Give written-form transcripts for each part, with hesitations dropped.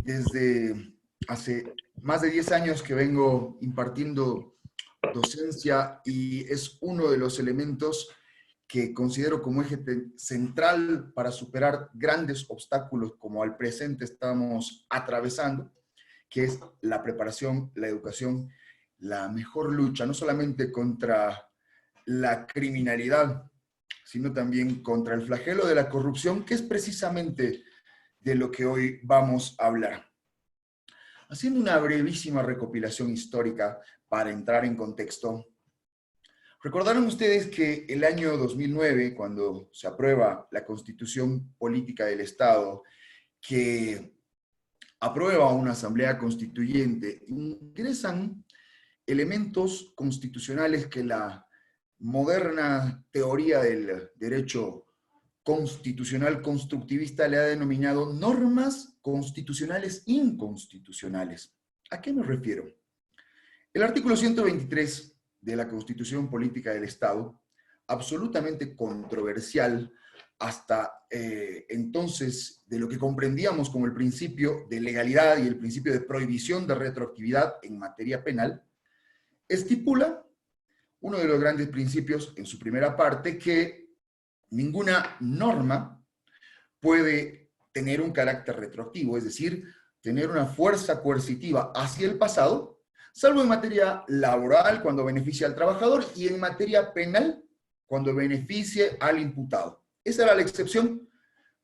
desde hace más de 10 años que vengo impartiendo docencia y es uno de los elementos que considero como eje central para superar grandes obstáculos como al presente estamos atravesando, que es la preparación, la educación, la mejor lucha, no solamente contra la criminalidad, sino también contra el flagelo de la corrupción, que es precisamente de lo que hoy vamos a hablar. Haciendo una brevísima recopilación histórica para entrar en contexto, recordaron ustedes que el año 2009, cuando se aprueba la Constitución Política del Estado, que aprueba una asamblea constituyente, ingresan elementos constitucionales que la moderna teoría del derecho constitucional constructivista le ha denominado normas constitucionales inconstitucionales. ¿A qué me refiero? El artículo 123 de la Constitución Política del Estado, absolutamente controversial hasta entonces de lo que comprendíamos como el principio de legalidad y el principio de prohibición de retroactividad en materia penal, estipula uno de los grandes principios en su primera parte, que ninguna norma puede tener un carácter retroactivo, es decir, tener una fuerza coercitiva hacia el pasado, salvo en materia laboral, cuando beneficia al trabajador, y en materia penal, cuando beneficie al imputado. Esa era la excepción,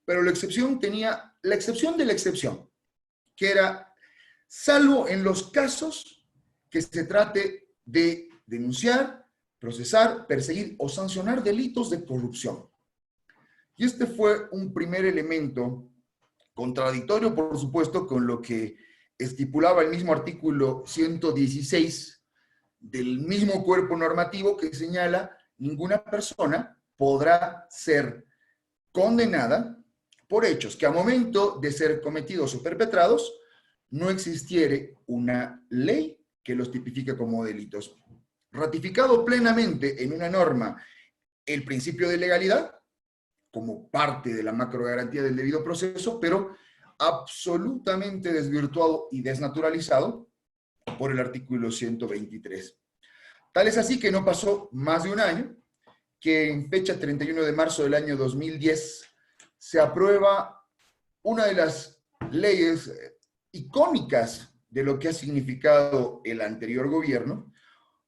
pero la excepción tenía la excepción de la excepción, que era, salvo en los casos que se trate de denunciar, procesar, perseguir o sancionar delitos de corrupción. Y este fue un primer elemento contradictorio, por supuesto, con lo que estipulaba el mismo artículo 116 del mismo cuerpo normativo que señala: ninguna persona podrá ser condenada por hechos que a momento de ser cometidos o perpetrados no existiere una ley que los tipifique como delitos. Ratificado plenamente en una norma el principio de legalidad, como parte de la macrogarantía del debido proceso, pero absolutamente desvirtuado y desnaturalizado por el artículo 123. Tal es así que no pasó más de un año, que en fecha 31 de marzo del año 2010 se aprueba una de las leyes icónicas de lo que ha significado el anterior gobierno,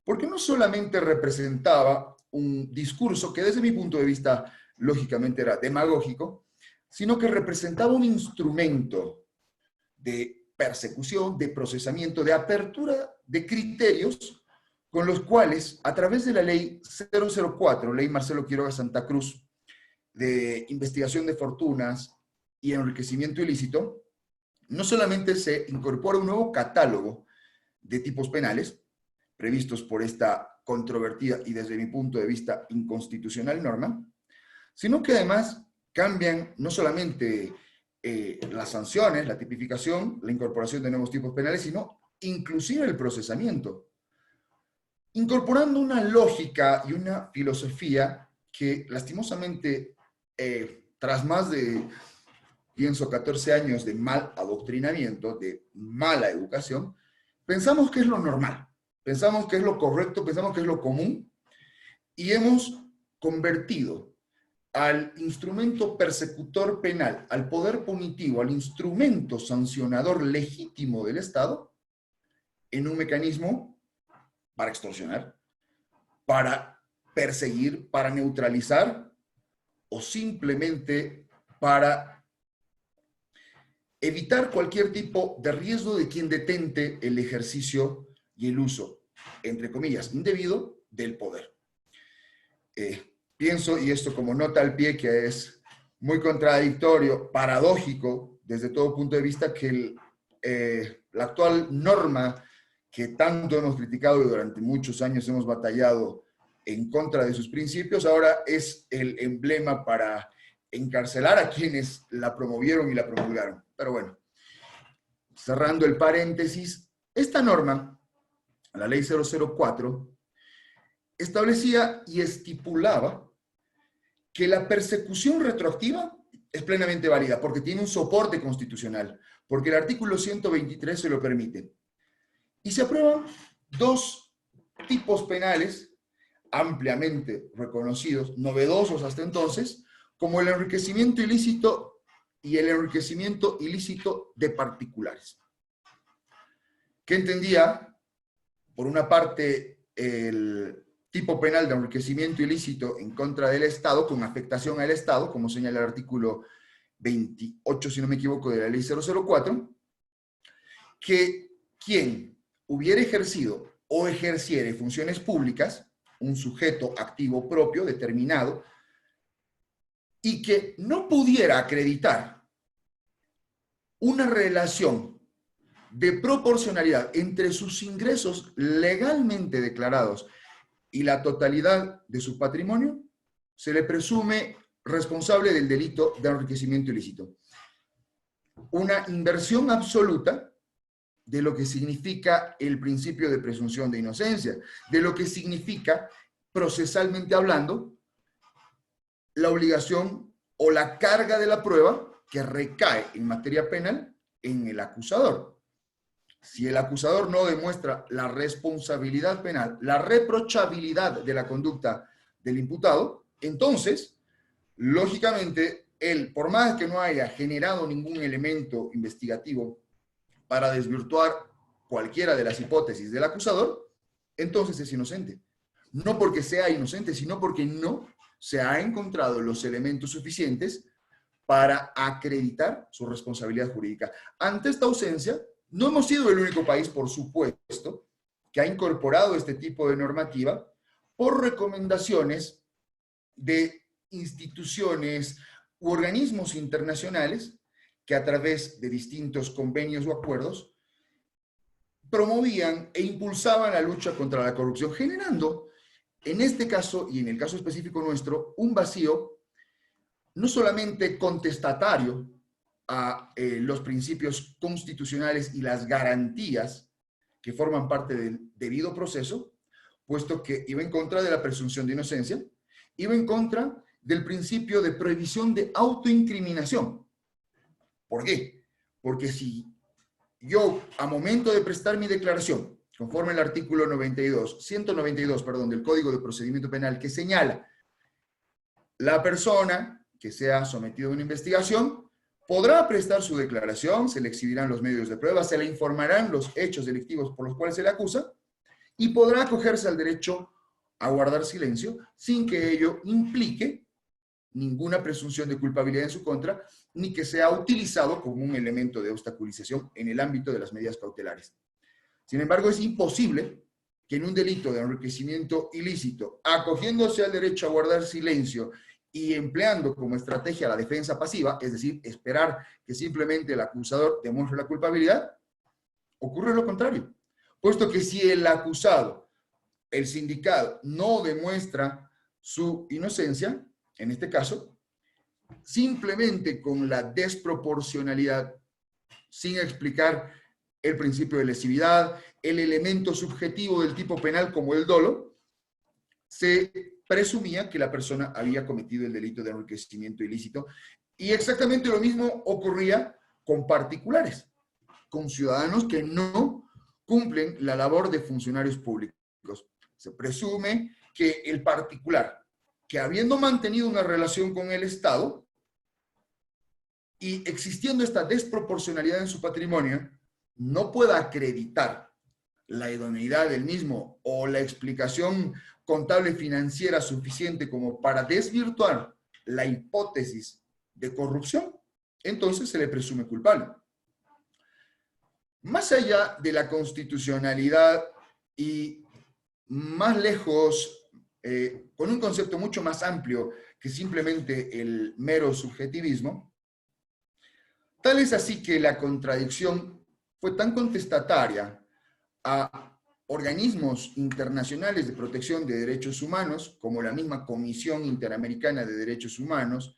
porque no solamente representaba un discurso que desde mi punto de vista lógicamente era demagógico, sino que representaba un instrumento de persecución, de procesamiento, de apertura de criterios con los cuales, a través de la ley 004, ley Marcelo Quiroga Santa Cruz, de investigación de fortunas y enriquecimiento ilícito, no solamente se incorpora un nuevo catálogo de tipos penales, previstos por esta controvertida y desde mi punto de vista inconstitucional norma, sino que además cambian no solamente las sanciones, la tipificación, la incorporación de nuevos tipos penales, sino inclusive el procesamiento, incorporando una lógica y una filosofía que lastimosamente, tras más de, pienso, 14 años de mal adoctrinamiento, de mala educación, pensamos que es lo normal. Pensamos que es lo correcto, pensamos que es lo común, y hemos convertido al instrumento persecutor penal, al poder punitivo, al instrumento sancionador legítimo del Estado, en un mecanismo para extorsionar, para perseguir, para neutralizar, o simplemente para evitar cualquier tipo de riesgo de quien detente el ejercicio y el uso, entre comillas, indebido del poder. Pienso, y esto como nota al pie, que es muy contradictorio, paradójico, desde todo punto de vista, que la actual norma que tanto hemos criticado y durante muchos años hemos batallado en contra de sus principios, ahora es el emblema para encarcelar a quienes la promovieron y la promulgaron. Pero bueno, cerrando el paréntesis, esta norma, la ley 004, establecía y estipulaba que la persecución retroactiva es plenamente válida porque tiene un soporte constitucional, porque el artículo 123 se lo permite. Y se aprueban dos tipos penales ampliamente reconocidos, novedosos hasta entonces, como el enriquecimiento ilícito y el enriquecimiento ilícito de particulares. ¿Qué entendía? Por una parte, el tipo penal de enriquecimiento ilícito en contra del Estado, con afectación al Estado, como señala el artículo 28, si no me equivoco, de la ley 004, que quien hubiera ejercido o ejerciere funciones públicas, un sujeto activo propio determinado, y que no pudiera acreditar una relación de proporcionalidad entre sus ingresos legalmente declarados y la totalidad de su patrimonio, se le presume responsable del delito de enriquecimiento ilícito. Una inversión absoluta de lo que significa el principio de presunción de inocencia, de lo que significa, procesalmente hablando, la obligación o la carga de la prueba que recae en materia penal en el acusador. Si el acusador no demuestra la responsabilidad penal, la reprochabilidad de la conducta del imputado, entonces, lógicamente, él, por más que no haya generado ningún elemento investigativo para desvirtuar cualquiera de las hipótesis del acusador, entonces es inocente. No porque sea inocente, sino porque no se ha encontrado los elementos suficientes para acreditar su responsabilidad jurídica. Ante esta ausencia, no hemos sido el único país, por supuesto, que ha incorporado este tipo de normativa por recomendaciones de instituciones u organismos internacionales que a través de distintos convenios o acuerdos promovían e impulsaban la lucha contra la corrupción, generando, en este caso y en el caso específico nuestro, un vacío no solamente contestatario a los principios constitucionales y las garantías que forman parte del debido proceso, puesto que iba en contra de la presunción de inocencia, iba en contra del principio de prohibición de autoincriminación. ¿Por qué? Porque si yo, a momento de prestar mi declaración, conforme al artículo 192, perdón, del Código de Procedimiento Penal, que señala la persona que sea sometida a una investigación, podrá prestar su declaración, se le exhibirán los medios de prueba, se le informarán los hechos delictivos por los cuales se le acusa, y podrá acogerse al derecho a guardar silencio sin que ello implique ninguna presunción de culpabilidad en su contra, ni que sea utilizado como un elemento de obstaculización en el ámbito de las medidas cautelares. Sin embargo, es imposible que en un delito de enriquecimiento ilícito, acogiéndose al derecho a guardar silencio y empleando como estrategia la defensa pasiva, es decir, esperar que simplemente el acusador demuestre la culpabilidad, ocurre lo contrario. Puesto que si el acusado, el sindicado, no demuestra su inocencia, en este caso, simplemente con la desproporcionalidad, sin explicar el principio de lesividad, el elemento subjetivo del tipo penal como el dolo, se presumía que la persona había cometido el delito de enriquecimiento ilícito. Y exactamente lo mismo ocurría con particulares, con ciudadanos que no cumplen la labor de funcionarios públicos. Se presume que el particular, que habiendo mantenido una relación con el Estado y existiendo esta desproporcionalidad en su patrimonio, no pueda acreditar la idoneidad del mismo o la explicación contable financiera suficiente como para desvirtuar la hipótesis de corrupción, entonces se le presume culpable. Más allá de la constitucionalidad y más lejos, con un concepto mucho más amplio que simplemente el mero subjetivismo, tal es así que la contradicción fue tan contestataria a organismos internacionales de protección de derechos humanos, como la misma Comisión Interamericana de Derechos Humanos,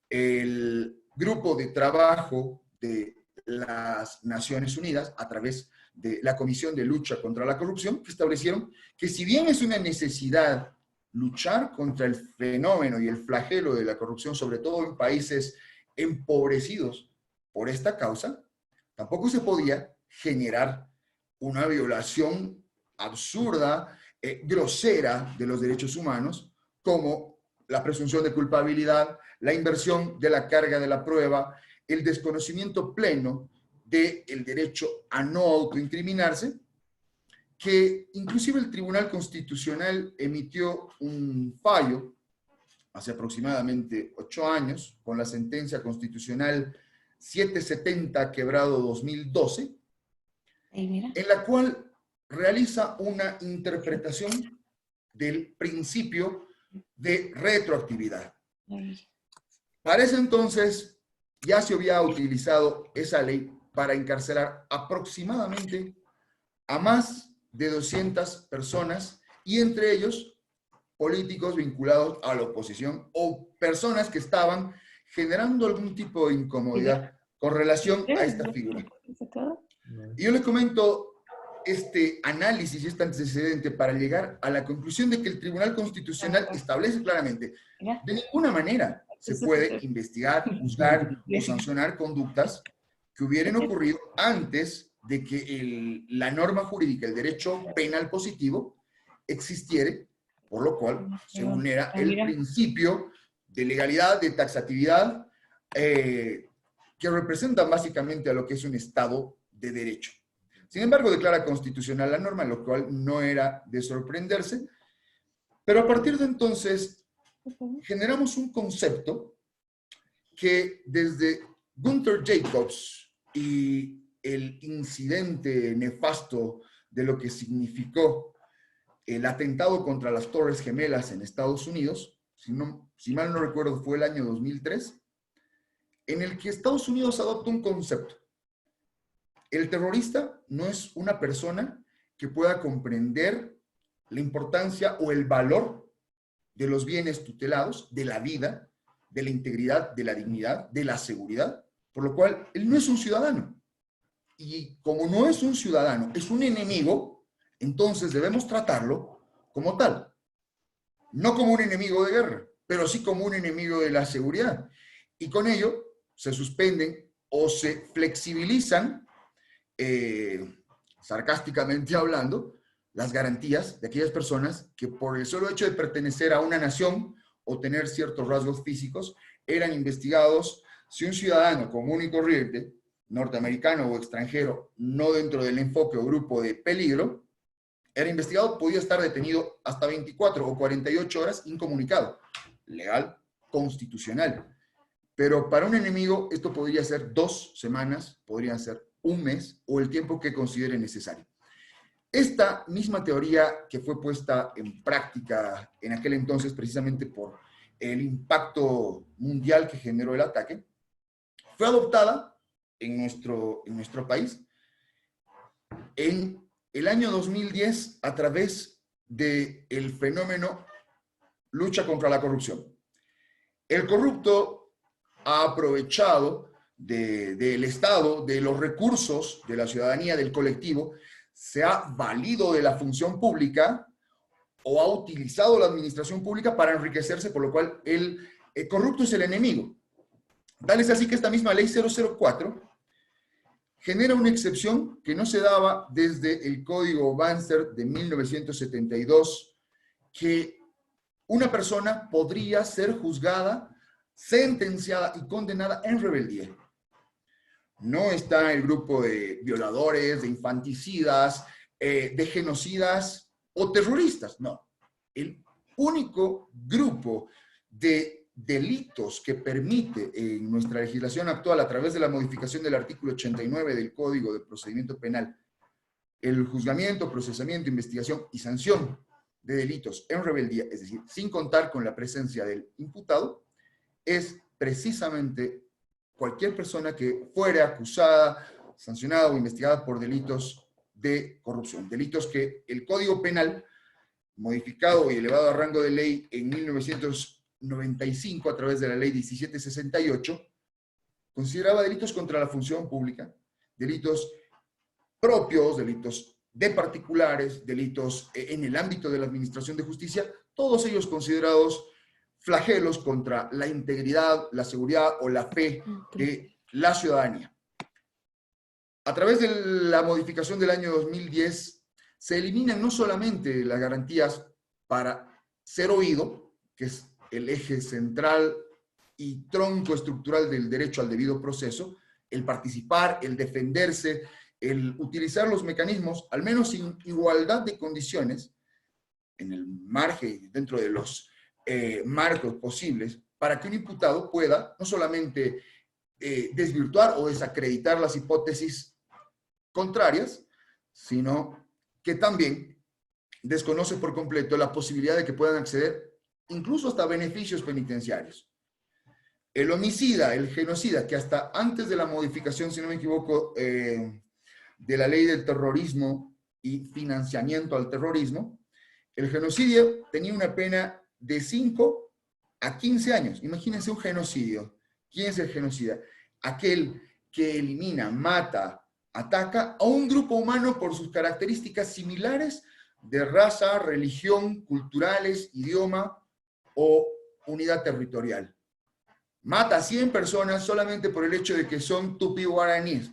el Grupo de Trabajo de las Naciones Unidas, a través de la Comisión de Lucha contra la Corrupción, que establecieron que si bien es una necesidad luchar contra el fenómeno y el flagelo de la corrupción, sobre todo en países empobrecidos por esta causa, tampoco se podía generar una violación absurda, grosera de los derechos humanos, como la presunción de culpabilidad, la inversión de la carga de la prueba, el desconocimiento pleno del derecho a no autoincriminarse, que inclusive el Tribunal Constitucional emitió un fallo hace aproximadamente 8 años, con la sentencia constitucional 770/2012, en la cual realiza una interpretación del principio de retroactividad. Para ese entonces ya se había utilizado esa ley para encarcelar aproximadamente a más de 200 personas, y entre ellos políticos vinculados a la oposición o personas que estaban generando algún tipo de incomodidad con relación a esta figura. Y yo le comento este análisis y este antecedente para llegar a la conclusión de que el Tribunal Constitucional establece claramente, de ninguna manera se puede investigar, juzgar o sancionar conductas que hubieran ocurrido antes de que la norma jurídica, el derecho penal positivo, existiera, por lo cual se vulnera el principio de legalidad, de taxatividad, que representan básicamente a lo que es un Estado de Derecho. Sin embargo, declara constitucional la norma, lo cual no era de sorprenderse, pero a partir de entonces generamos un concepto que desde Gunther Jacobs y el incidente nefasto de lo que significó el atentado contra las Torres Gemelas en Estados Unidos, si mal no recuerdo fue el año 2003, en el que Estados Unidos adopta un concepto. El terrorista no es una persona que pueda comprender la importancia o el valor de los bienes tutelados, de la vida, de la integridad, de la dignidad, de la seguridad, por lo cual él no es un ciudadano. Y como no es un ciudadano, es un enemigo, entonces debemos tratarlo como tal. No como un enemigo de guerra, pero sí como un enemigo de la seguridad. Y con ello se suspenden o se flexibilizan, sarcásticamente hablando, las garantías de aquellas personas que por el solo hecho de pertenecer a una nación o tener ciertos rasgos físicos, eran investigados. Si un ciudadano común y corriente, norteamericano o extranjero, no dentro del enfoque o grupo de peligro, era investigado, podía estar detenido hasta 24 o 48 horas incomunicado. Legal, constitucional. Pero para un enemigo esto podría ser 2 semanas, podría ser 1 mes o el tiempo que considere necesario. Esta misma teoría que fue puesta en práctica en aquel entonces precisamente por el impacto mundial que generó el ataque, fue adoptada en nuestro país en el año 2010 a través del fenómeno lucha contra la corrupción. El corrupto ha aprovechado del Estado, de los recursos de la ciudadanía, del colectivo, se ha valido de la función pública o ha utilizado la administración pública para enriquecerse, por lo cual el corrupto es el enemigo. Tal es así que esta misma ley 004 genera una excepción que no se daba desde el Código Banzer de 1972, que una persona podría ser juzgada, sentenciada y condenada en rebeldía. No está el grupo de violadores, de infanticidas, de genocidas o terroristas, no. El único grupo de delitos que permite en nuestra legislación actual, a través de la modificación del artículo 89 del Código de Procedimiento Penal, el juzgamiento, procesamiento, investigación y sanción de delitos en rebeldía, es decir, sin contar con la presencia del imputado, es precisamente cualquier persona que fuera acusada, sancionada o investigada por delitos de corrupción. Delitos que el Código Penal, modificado y elevado a rango de ley en 1995 a través de la ley 1768, consideraba delitos contra la función pública, delitos propios, delitos de particulares, delitos en el ámbito de la administración de justicia, todos ellos considerados flagelos contra la integridad, la seguridad o la fe de la ciudadanía. A través de la modificación del año 2010, se eliminan no solamente las garantías para ser oído, que es el eje central y tronco estructural del derecho al debido proceso, el participar, el defenderse, el utilizar los mecanismos, al menos en igualdad de condiciones, en el margen, dentro de los marcos posibles, para que un imputado pueda no solamente desvirtuar o desacreditar las hipótesis contrarias, sino que también desconoce por completo la posibilidad de que puedan acceder incluso hasta beneficios penitenciarios. El homicida, el genocida, que hasta antes de la modificación, si no me equivoco, de la ley del terrorismo y financiamiento al terrorismo, el genocidio tenía una pena de 5 a 15 años. Imagínense un genocidio. ¿Quién es el genocida? Aquel que elimina, mata, ataca a un grupo humano por sus características similares de raza, religión, culturales, idioma o unidad territorial. Mata a 100 personas solamente por el hecho de que son tupí-guaraníes.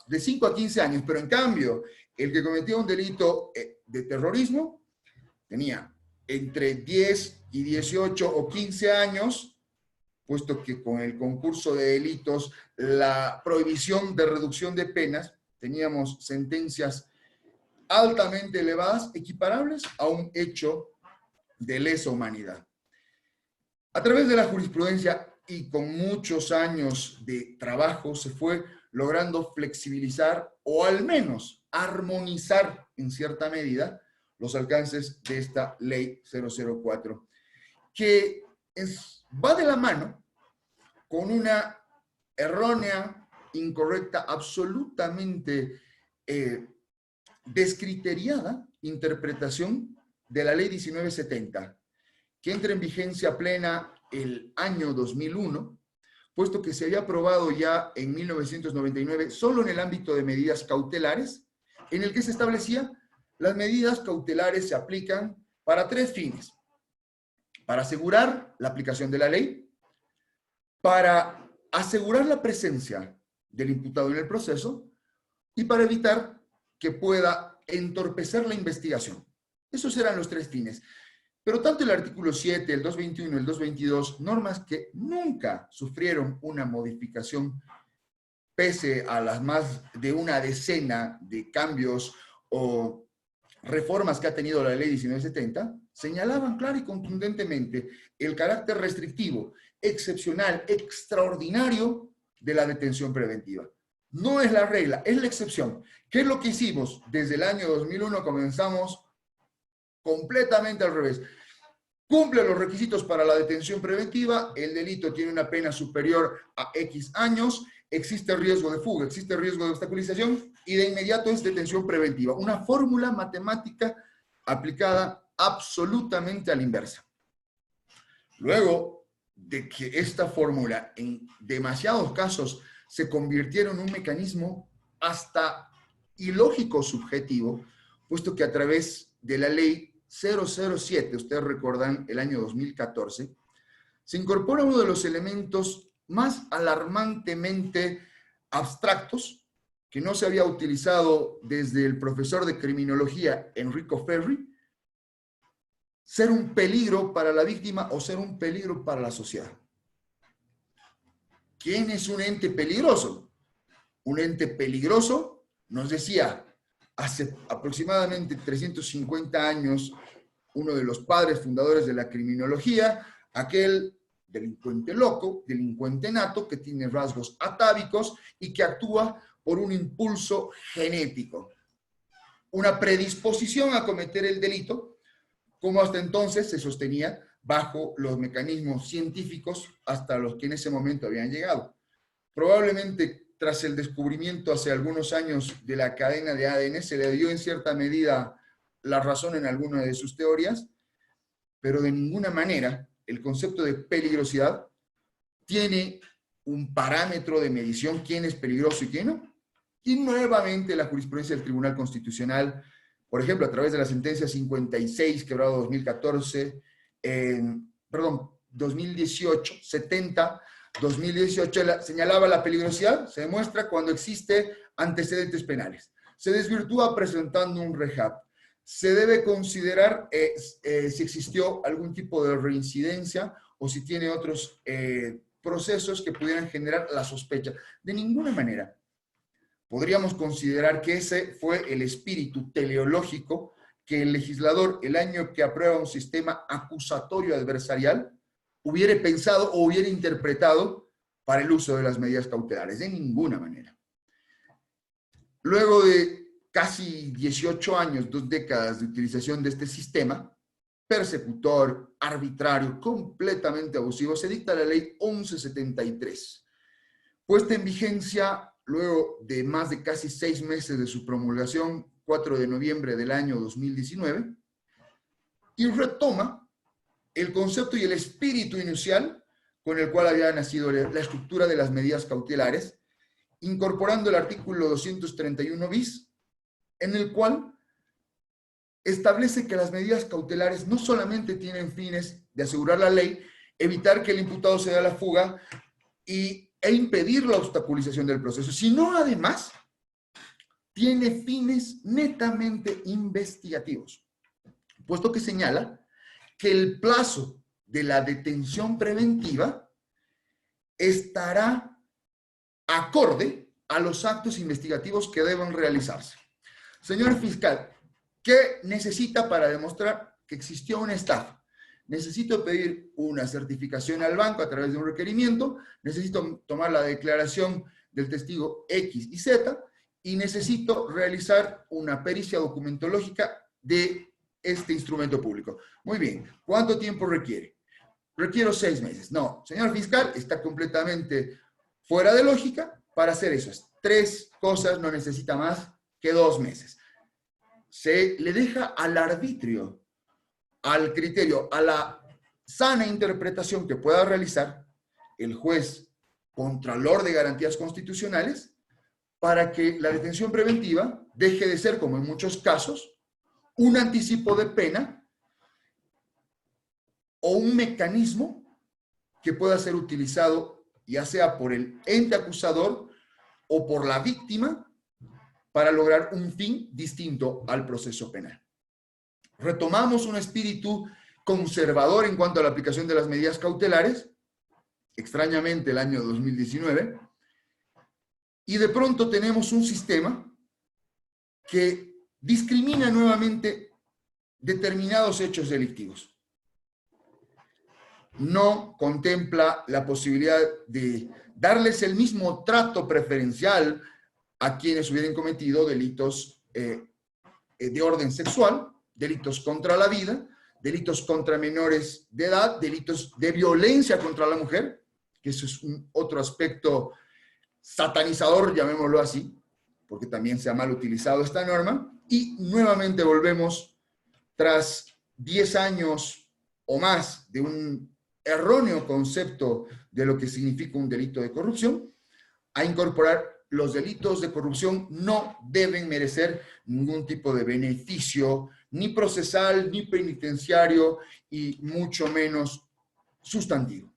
De 5 a 15 años, pero en cambio, el que cometía un delito de terrorismo tenía entre 10 y 18 o 15 años, puesto que con el concurso de delitos, la prohibición de reducción de penas, teníamos sentencias altamente elevadas, equiparables a un hecho de lesa humanidad. A través de la jurisprudencia y con muchos años de trabajo se fue logrando flexibilizar o al menos armonizar en cierta medida los alcances de esta ley 004, que va de la mano con una errónea, incorrecta, absolutamente descriteriada interpretación de la ley 1970, que entra en vigencia plena el año 2001, puesto que se había aprobado ya en 1999 solo en el ámbito de medidas cautelares, en el que se establecía las medidas cautelares se aplican para 3 fines: para asegurar la aplicación de la ley, para asegurar la presencia del imputado en el proceso y para evitar que pueda entorpecer la investigación. Esos eran los 3 fines. Pero tanto el artículo 7, el 221 y el 222, normas que nunca sufrieron una modificación pese a las más de una decena de cambios o reformas que ha tenido la ley 1970, señalaban clara y contundentemente el carácter restrictivo, excepcional, extraordinario de la detención preventiva. No es la regla, es la excepción. ¿Qué es lo que hicimos? Desde el año 2001 comenzamos completamente al revés. Cumple los requisitos para la detención preventiva, el delito tiene una pena superior a X años, existe riesgo de fuga, existe riesgo de obstaculización y de inmediato es detención preventiva. Una fórmula matemática aplicada absolutamente a la inversa. Luego de que esta fórmula en demasiados casos se convirtiera en un mecanismo hasta ilógico subjetivo, puesto que a través de la ley 007, ustedes recuerdan el año 2014, se incorpora uno de los elementos más alarmantemente abstractos que no se había utilizado desde el profesor de criminología Enrico Ferri: ser un peligro para la víctima o ser un peligro para la sociedad. ¿Quién es un ente peligroso? Un ente peligroso, nos decía hace aproximadamente 350 años uno de los padres fundadores de la criminología, aquel delincuente loco, delincuente nato, que tiene rasgos atávicos y que actúa por un impulso genético, una predisposición a cometer el delito, como hasta entonces se sostenía bajo los mecanismos científicos hasta los que en ese momento habían llegado. Probablemente tras el descubrimiento hace algunos años de la cadena de ADN, se le dio en cierta medida la razón en alguna de sus teorías, pero de ninguna manera el concepto de peligrosidad tiene un parámetro de medición: quién es peligroso y quién no. Y nuevamente la jurisprudencia del Tribunal Constitucional, por ejemplo, a través de la sentencia 56, quebrado 2014, perdón, 2018, 70, 2018, señalaba la peligrosidad, se demuestra cuando existe antecedentes penales. Se desvirtúa presentando un rehab. Se debe considerar si existió algún tipo de reincidencia o si tiene otros procesos que pudieran generar la sospecha. De ninguna manera podríamos considerar que ese fue el espíritu teleológico que el legislador, el año que aprueba un sistema acusatorio adversarial, hubiera pensado o hubiera interpretado para el uso de las medidas cautelares. De ninguna manera. Luego de casi 18 años, 2 décadas de utilización de este sistema, persecutor, arbitrario, completamente abusivo, se dicta la ley 1173, puesta en vigencia luego de más de casi 6 meses de su promulgación, 4 de noviembre del año 2019, y retoma el concepto y el espíritu inicial con el cual había nacido la estructura de las medidas cautelares, incorporando el artículo 231 bis, en el cual establece que las medidas cautelares no solamente tienen fines de asegurar la ley, evitar que el imputado se dé a la fuga e impedir la obstaculización del proceso, sino además tiene fines netamente investigativos, puesto que señala que el plazo de la detención preventiva estará acorde a los actos investigativos que deben realizarse. Señor fiscal, ¿qué necesita para demostrar que existió una estafa? Necesito pedir una certificación al banco a través de un requerimiento, necesito tomar la declaración del testigo X y Z, y necesito realizar una pericia documentológica de este instrumento público. Muy bien, ¿cuánto tiempo requiere? Requiero 6 meses. No, señor fiscal, está completamente fuera de lógica para hacer esas 3 cosas, no necesita más que 2 meses. Se le deja al arbitrio, al criterio, a la sana interpretación que pueda realizar el juez contralor de garantías constitucionales para que la detención preventiva deje de ser, como en muchos casos, un anticipo de pena o un mecanismo que pueda ser utilizado ya sea por el ente acusador o por la víctima para lograr un fin distinto al proceso penal. Retomamos un espíritu conservador en cuanto a la aplicación de las medidas cautelares, extrañamente el año 2019, y de pronto tenemos un sistema que discrimina nuevamente determinados hechos delictivos. No contempla la posibilidad de darles el mismo trato preferencial a quienes hubieran cometido delitos de orden sexual, delitos contra la vida, delitos contra menores de edad, delitos de violencia contra la mujer, que eso es otro aspecto satanizador, llamémoslo así, porque también se ha mal utilizado esta norma, y nuevamente volvemos, tras 10 años o más de un erróneo concepto de lo que significa un delito de corrupción, a incorporar los delitos de corrupción no deben merecer ningún tipo de beneficio, ni procesal, ni penitenciario, y mucho menos sustantivo.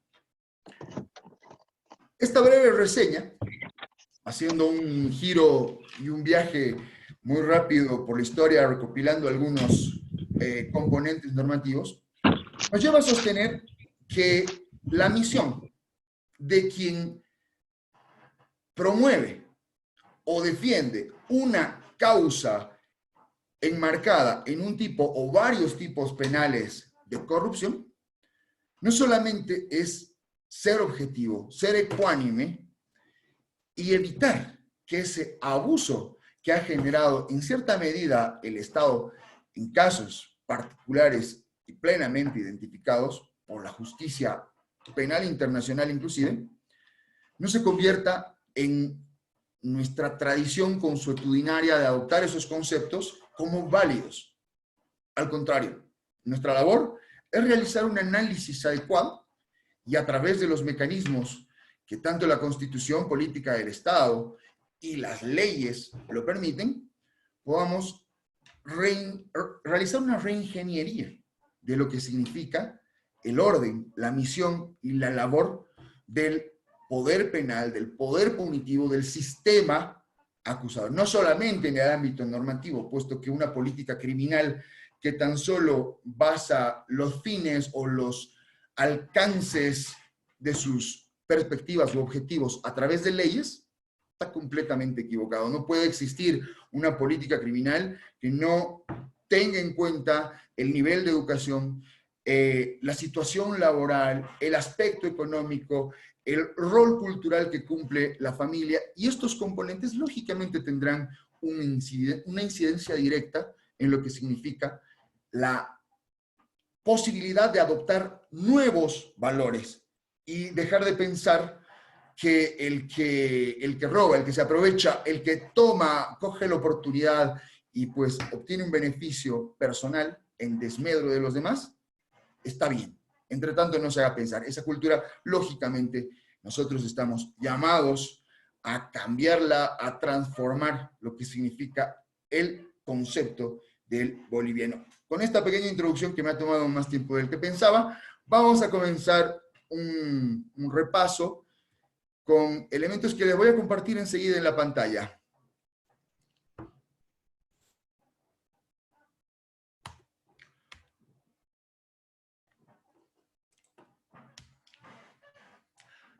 Esta breve reseña, haciendo un giro y un viaje muy rápido por la historia, recopilando algunos componentes normativos, nos lleva a sostener que la misión de quien promueve o defiende una causa enmarcada en un tipo o varios tipos penales de corrupción, no solamente es ser objetivo, ser ecuánime y evitar que ese abuso que ha generado en cierta medida el Estado en casos particulares y plenamente identificados por la justicia penal internacional inclusive, no se convierta en nuestra tradición consuetudinaria de adoptar esos conceptos como válidos. Al contrario, nuestra labor es realizar un análisis adecuado y a través de los mecanismos que tanto la Constitución Política del Estado y las leyes lo permiten, podamos realizar una reingeniería de lo que significa el orden, la misión y la labor del poder penal, del poder punitivo, del sistema acusador. No solamente en el ámbito normativo, puesto que una política criminal que tan solo basa los fines o los alcances de sus perspectivas u objetivos a través de leyes, está completamente equivocado. No puede existir una política criminal que no tenga en cuenta el nivel de educación, la situación laboral, el aspecto económico, el rol cultural que cumple la familia, y estos componentes lógicamente tendrán una incidencia directa en lo que significa la posibilidad de adoptar nuevos valores y dejar de pensar que el que roba, el que se aprovecha, el que coge la oportunidad y pues obtiene un beneficio personal en desmedro de los demás, está bien. Entre tanto, no se haga pensar. Esa cultura, lógicamente, nosotros estamos llamados a cambiarla, a transformar lo que significa el concepto del boliviano. Con esta pequeña introducción que me ha tomado más tiempo del que pensaba, vamos a comenzar un repaso con elementos que les voy a compartir enseguida en la pantalla.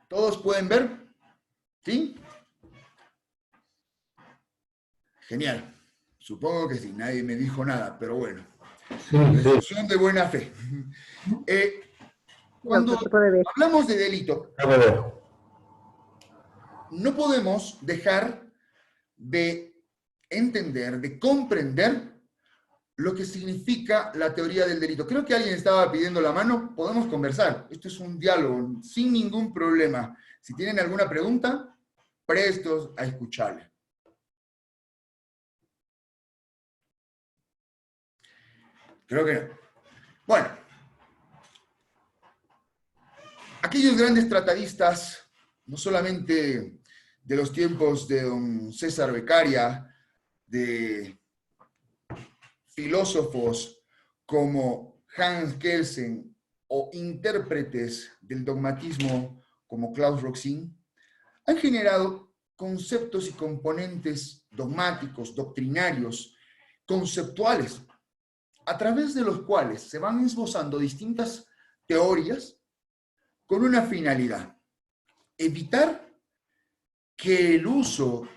¿Todos pueden ver? ¿Sí? Genial. Supongo que sí, nadie me dijo nada, pero bueno. Presunción de buena fe. Cuando hablamos de delito, no podemos dejar de entender, de comprender lo que significa la teoría del delito. Creo que alguien estaba pidiendo la mano, podemos conversar. Esto es un diálogo, sin ningún problema. Si tienen alguna pregunta, prestos a escucharle. Creo que no. Bueno, aquellos grandes tratadistas, no solamente de los tiempos de don César Beccaria, de filósofos como Hans Kelsen o intérpretes del dogmatismo como Klaus Roxin, han generado conceptos y componentes dogmáticos, doctrinarios, conceptuales, a través de los cuales se van esbozando distintas teorías con una finalidad: evitar que el uso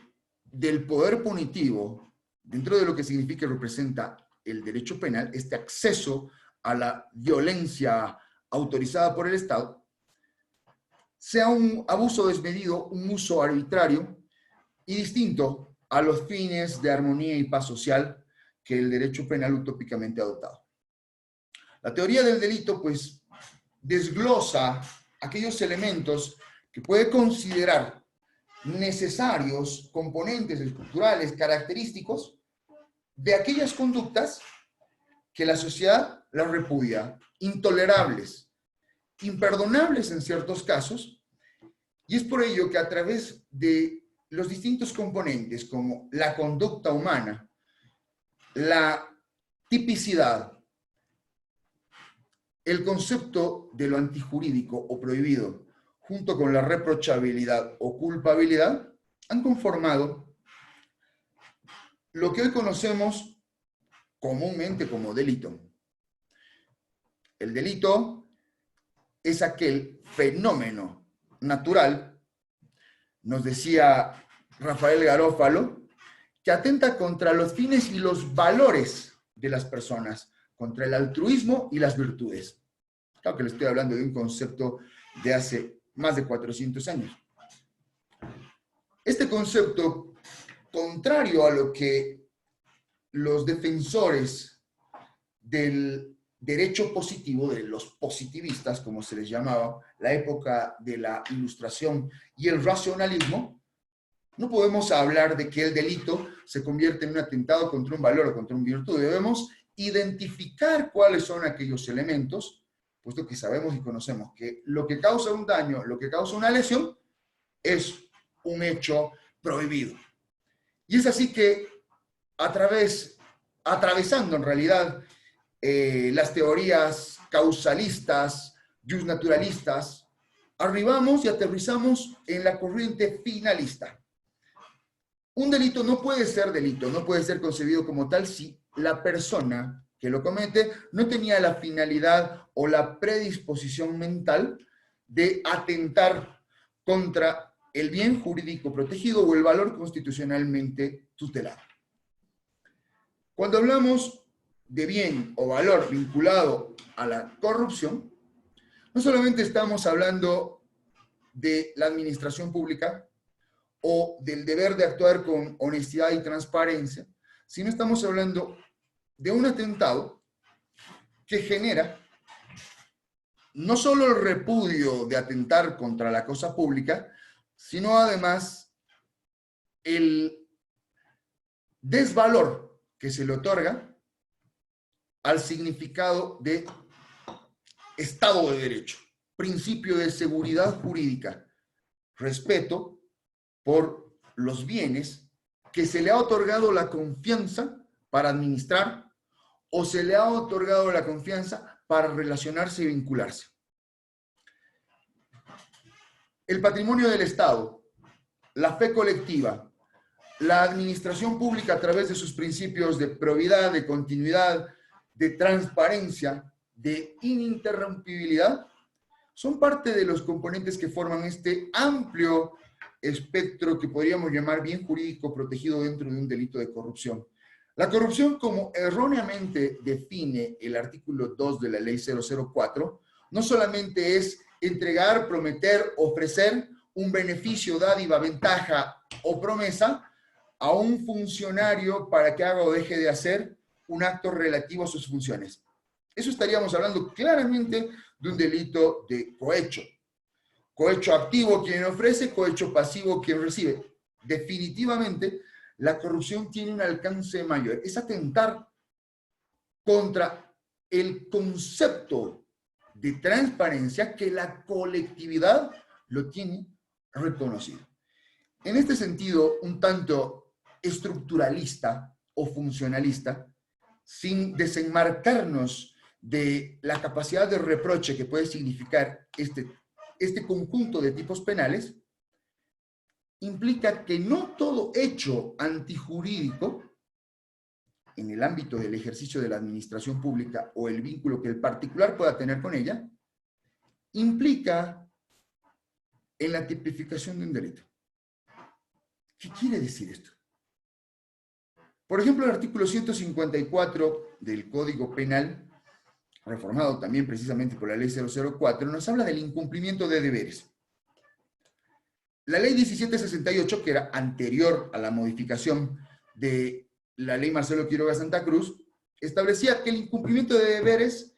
del poder punitivo, dentro de lo que significa y representa el derecho penal, este acceso a la violencia autorizada por el Estado, sea un abuso desmedido, un uso arbitrario y distinto a los fines de armonía y paz social que el derecho penal utópicamente ha adoptado. La teoría del delito, pues, desglosa aquellos elementos que puede considerar necesarios, componentes estructurales, característicos de aquellas conductas que la sociedad las repudia, intolerables, imperdonables en ciertos casos, y es por ello que a través de los distintos componentes como la conducta humana, la tipicidad, el concepto de lo antijurídico o prohibido, junto con la reprochabilidad o culpabilidad, han conformado lo que hoy conocemos comúnmente como delito. El delito es aquel fenómeno natural, nos decía Rafael Garófalo, que atenta contra los fines y los valores de las personas, contra el altruismo y las virtudes. Claro que le estoy hablando de un concepto de hace más de 400 años. Este concepto, contrario a lo que los defensores del derecho positivo, de los positivistas, como se les llamaba, la época de la Ilustración y el racionalismo, no podemos hablar de que el delito se convierte en un atentado contra un valor o contra una virtud. Debemos identificar cuáles son aquellos elementos, puesto que sabemos y conocemos que lo que causa un daño, lo que causa una lesión, es un hecho prohibido. Y es así que atravesando en realidad las teorías causalistas, justnaturalistas, arribamos y aterrizamos en la corriente finalista. Un delito no puede ser delito, no puede ser concebido como tal si la persona que lo comete no tenía la finalidad o la predisposición mental de atentar contra el bien jurídico protegido o el valor constitucionalmente tutelado. Cuando hablamos de bien o valor vinculado a la corrupción, no solamente estamos hablando de la administración pública o del deber de actuar con honestidad y transparencia, sino estamos hablando de un atentado que genera no solo el repudio de atentar contra la cosa pública, sino además el desvalor que se le otorga al significado de Estado de Derecho, principio de seguridad jurídica, respeto por los bienes que se le ha otorgado la confianza para administrar o se le ha otorgado la confianza para relacionarse y vincularse. El patrimonio del Estado, la fe colectiva, la administración pública a través de sus principios de probidad, de continuidad, de transparencia, de ininterrumpibilidad, son parte de los componentes que forman este amplio espectro que podríamos llamar bien jurídico protegido dentro de un delito de corrupción. La corrupción, como erróneamente define el artículo 2 de la Ley 004, no solamente es entregar, prometer, ofrecer un beneficio, dádiva, ventaja o promesa a un funcionario para que haga o deje de hacer un acto relativo a sus funciones. Eso estaríamos hablando claramente de un delito de cohecho. Cohecho activo quien ofrece, cohecho pasivo quien recibe. Definitivamente, la corrupción tiene un alcance mayor. Es atentar contra el concepto de transparencia que la colectividad lo tiene reconocido. En este sentido, un tanto estructuralista o funcionalista, sin desenmarcarnos de la capacidad de reproche que puede significar este conjunto de tipos penales, implica que no todo hecho antijurídico en el ámbito del ejercicio de la administración pública o el vínculo que el particular pueda tener con ella, implica en la tipificación de un delito. ¿Qué quiere decir esto? Por ejemplo, el artículo 154 del Código Penal, reformado también precisamente por la Ley 004, nos habla del incumplimiento de deberes. La Ley 1768, que era anterior a la modificación de la Ley Marcelo Quiroga Santa Cruz, establecía que el incumplimiento de deberes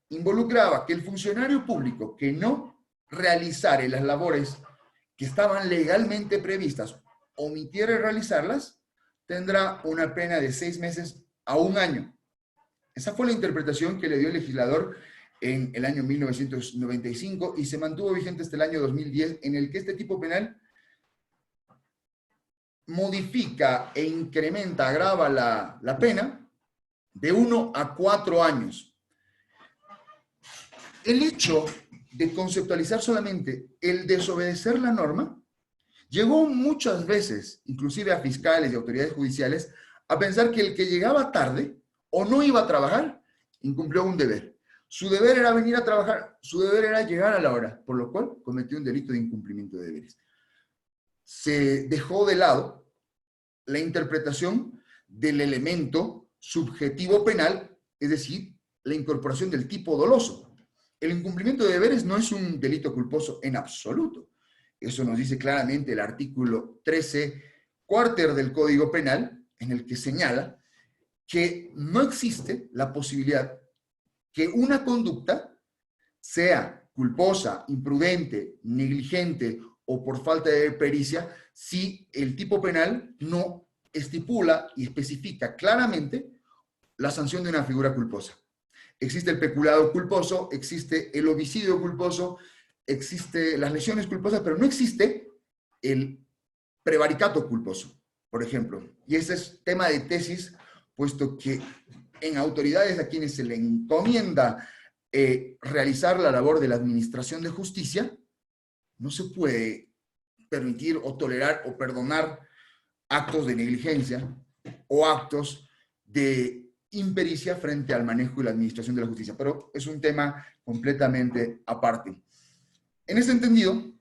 involucraba que el funcionario público que no realizara las labores que estaban legalmente previstas, omitiera realizarlas, tendrá una pena de 6 meses a 1 año. Esa fue la interpretación que le dio el legislador en el año 1995 y se mantuvo vigente hasta el año 2010, en el que este tipo penal modifica e incrementa, agrava la pena de 1 a 4 años. El hecho de conceptualizar solamente el desobedecer la norma llegó muchas veces, inclusive a fiscales y autoridades judiciales, a pensar que el que llegaba tarde o no iba a trabajar, incumplió un deber. Su deber era venir a trabajar, su deber era llegar a la hora, por lo cual cometió un delito de incumplimiento de deberes. Se dejó de lado la interpretación del elemento subjetivo penal, es decir, la incorporación del tipo doloso. El incumplimiento de deberes no es un delito culposo en absoluto. Eso nos dice claramente el artículo 13 cuarter del Código Penal, en el que señala que no existe la posibilidad que una conducta sea culposa, imprudente, negligente o por falta de pericia si el tipo penal no estipula y especifica claramente la sanción de una figura culposa. Existe el peculado culposo, existe el homicidio culposo, existe las lesiones culposas, pero no existe el prevaricato culposo, por ejemplo. Y ese es tema de tesis, puesto que en autoridades a quienes se le encomienda realizar la labor de la administración de justicia, no se puede permitir o tolerar o perdonar actos de negligencia o actos de impericia frente al manejo y la administración de la justicia. Pero es un tema completamente aparte. En ese entendido,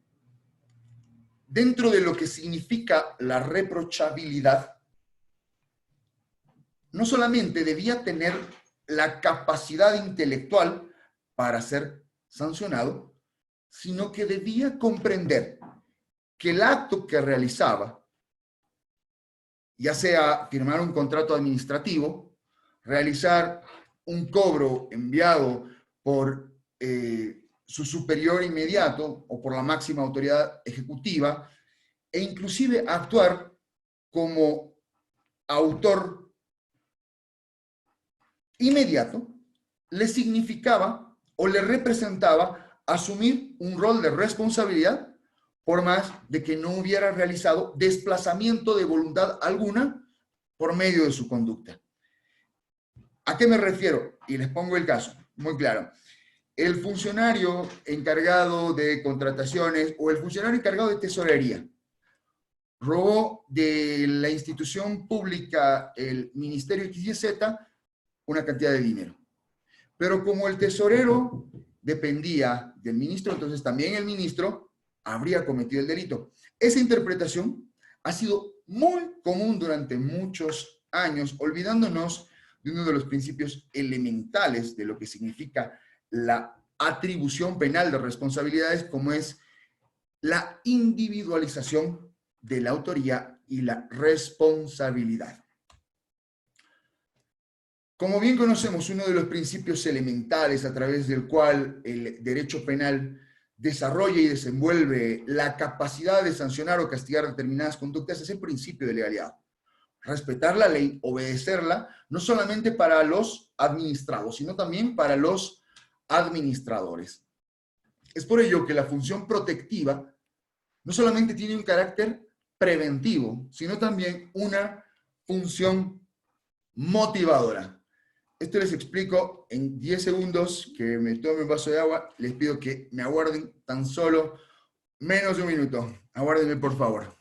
dentro de lo que significa la reprochabilidad, no solamente debía tener la capacidad intelectual para ser sancionado, sino que debía comprender que el acto que realizaba, ya sea firmar un contrato administrativo, realizar un cobro enviado por su superior inmediato o por la máxima autoridad ejecutiva, e inclusive actuar como autor inmediato, le significaba o le representaba asumir un rol de responsabilidad por más de que no hubiera realizado desplazamiento de voluntad alguna por medio de su conducta. ¿A qué me refiero? Y les pongo el caso, muy claro. El funcionario encargado de contrataciones o el funcionario encargado de tesorería robó de la institución pública, el Ministerio XYZ, una cantidad de dinero. Pero como el tesorero dependía del ministro, entonces también el ministro habría cometido el delito. Esa interpretación ha sido muy común durante muchos años, olvidándonos de uno de los principios elementales de lo que significa la atribución penal de responsabilidades, como es la individualización de la autoría y la responsabilidad. Como bien conocemos, uno de los principios elementales a través del cual el derecho penal desarrolla y desenvuelve la capacidad de sancionar o castigar determinadas conductas es el principio de legalidad. Respetar la ley, obedecerla, no solamente para los administrados, sino también para los administradores. Es por ello que la función protectiva no solamente tiene un carácter preventivo, sino también una función motivadora. Esto les explico en 10 segundos, que me tome un vaso de agua. Les pido que me aguarden tan solo menos de un minuto. Aguárdenme, por favor.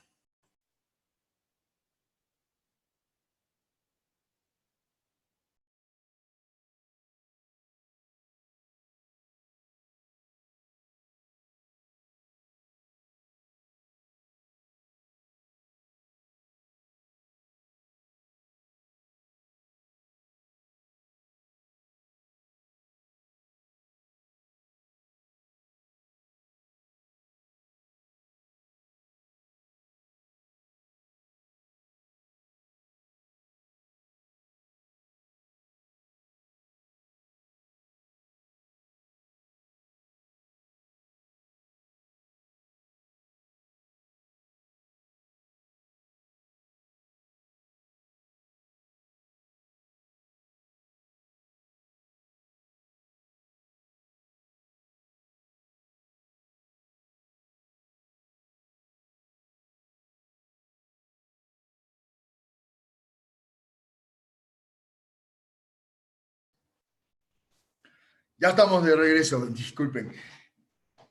Ya estamos de regreso, disculpen.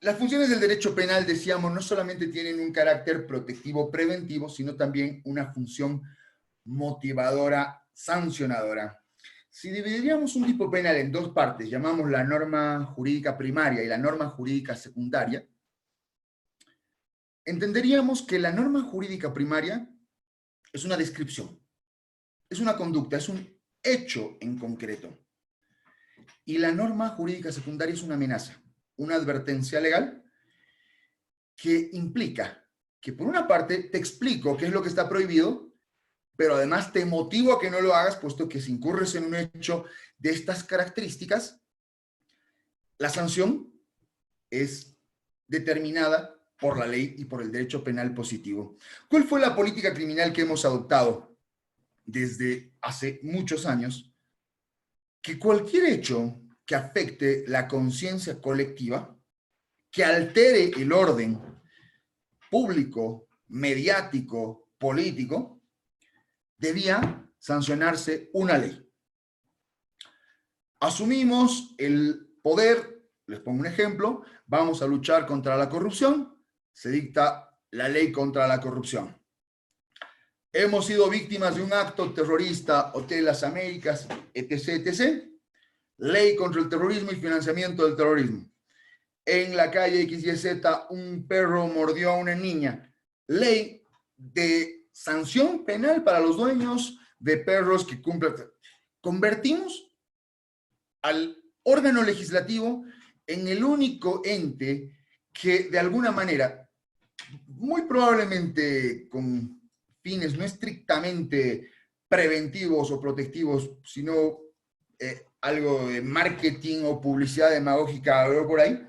Las funciones del derecho penal, decíamos, no solamente tienen un carácter protectivo preventivo, sino también una función motivadora, sancionadora. Si dividiríamos un tipo penal en dos partes, llamamos la norma jurídica primaria y la norma jurídica secundaria, entenderíamos que la norma jurídica primaria es una descripción, es una conducta, es un hecho en concreto. Y la norma jurídica secundaria es una amenaza, una advertencia legal que implica que por una parte te explico qué es lo que está prohibido, pero además te motivo a que no lo hagas, puesto que si incurres en un hecho de estas características, la sanción es determinada por la ley y por el derecho penal positivo. ¿Cuál fue la política criminal que hemos adoptado desde hace muchos años? Que cualquier hecho que afecte la conciencia colectiva, que altere el orden público, mediático, político, debía sancionarse una ley. Asumimos el poder, les pongo un ejemplo, vamos a luchar contra la corrupción, se dicta la ley contra la corrupción. Hemos sido víctimas de un acto terrorista, Hotel Las Américas, etc., etc., ley contra el terrorismo y financiamiento del terrorismo. En la calle XYZ, un perro mordió a una niña. Ley de sanción penal para los dueños de perros que cumplen. Convertimos al órgano legislativo en el único ente que de alguna manera, muy probablemente con fines no estrictamente preventivos o protectivos, sino algo de marketing o publicidad demagógica o por ahí,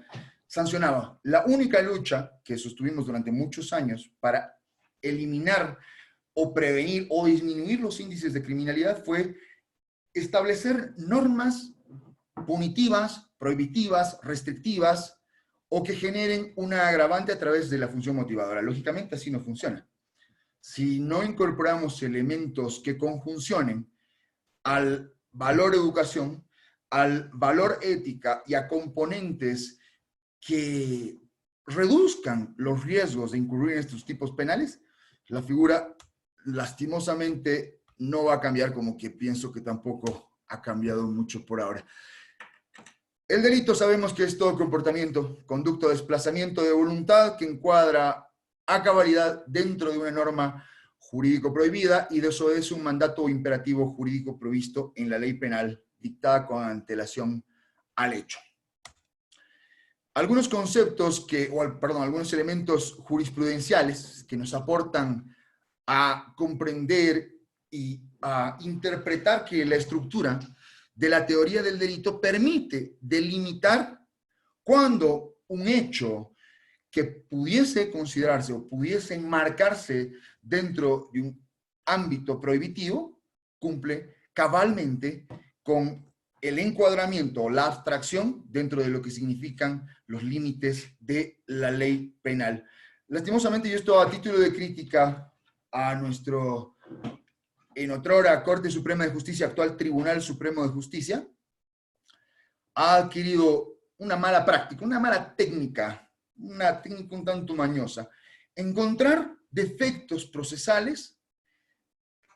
sancionaba. La única lucha que sostuvimos durante muchos años para eliminar o prevenir o disminuir los índices de criminalidad fue establecer normas punitivas, prohibitivas, restrictivas o que generen una agravante a través de la función motivadora. Lógicamente así no funciona. Si no incorporamos elementos que conjuncionen al valor educación, al valor ética y a componentes que reduzcan los riesgos de incurrir en estos tipos penales, la figura lastimosamente no va a cambiar, como que pienso que tampoco ha cambiado mucho por ahora. El delito sabemos que es todo comportamiento, conducta o desplazamiento de voluntad que encuadra a cabalidad dentro de una norma jurídico prohibida y desobedece un mandato o imperativo jurídico previsto en la ley penal dictada con antelación al hecho. Algunos conceptos algunos elementos jurisprudenciales que nos aportan a comprender y a interpretar que la estructura de la teoría del delito permite delimitar cuando un hecho que pudiese considerarse o pudiese enmarcarse dentro de un ámbito prohibitivo cumple cabalmente con el encuadramiento o la abstracción dentro de lo que significan los límites de la ley penal. Lastimosamente, yo esto a título de crítica a nuestro, en otrora, Corte Suprema de Justicia, actual Tribunal Supremo de Justicia, ha adquirido una mala práctica, una mala técnica, una técnica un tanto mañosa, encontrar defectos procesales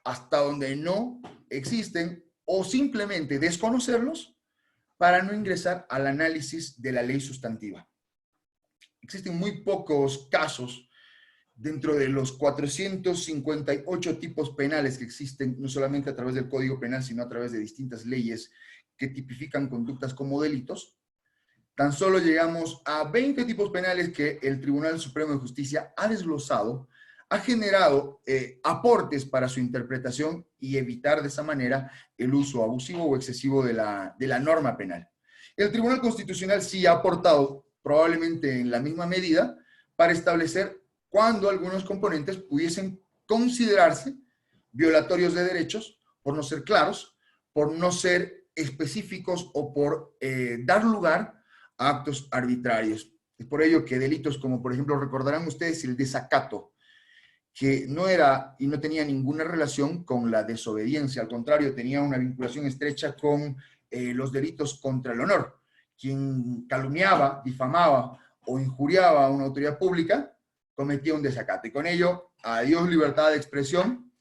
hasta donde no existen o simplemente desconocerlos para no ingresar al análisis de la ley sustantiva. Existen muy pocos casos dentro de los 458 tipos penales que existen, no solamente a través del Código Penal, sino a través de distintas leyes que tipifican conductas como delitos. Tan solo llegamos a 20 tipos penales que el Tribunal Supremo de Justicia ha desglosado, ha generado aportes para su interpretación y evitar de esa manera el uso abusivo o excesivo de la norma penal. El Tribunal Constitucional sí ha aportado, probablemente en la misma medida, para establecer cuándo algunos componentes pudiesen considerarse violatorios de derechos por no ser claros, por no ser específicos o por dar lugar a actos arbitrarios. Es por ello que delitos como, por ejemplo, recordarán ustedes el desacato, que no era y no tenía ninguna relación con la desobediencia, al contrario, tenía una vinculación estrecha con los delitos contra el honor. Quien calumniaba, difamaba o injuriaba a una autoridad pública cometía un desacato. Y con ello, adiós libertad de expresión,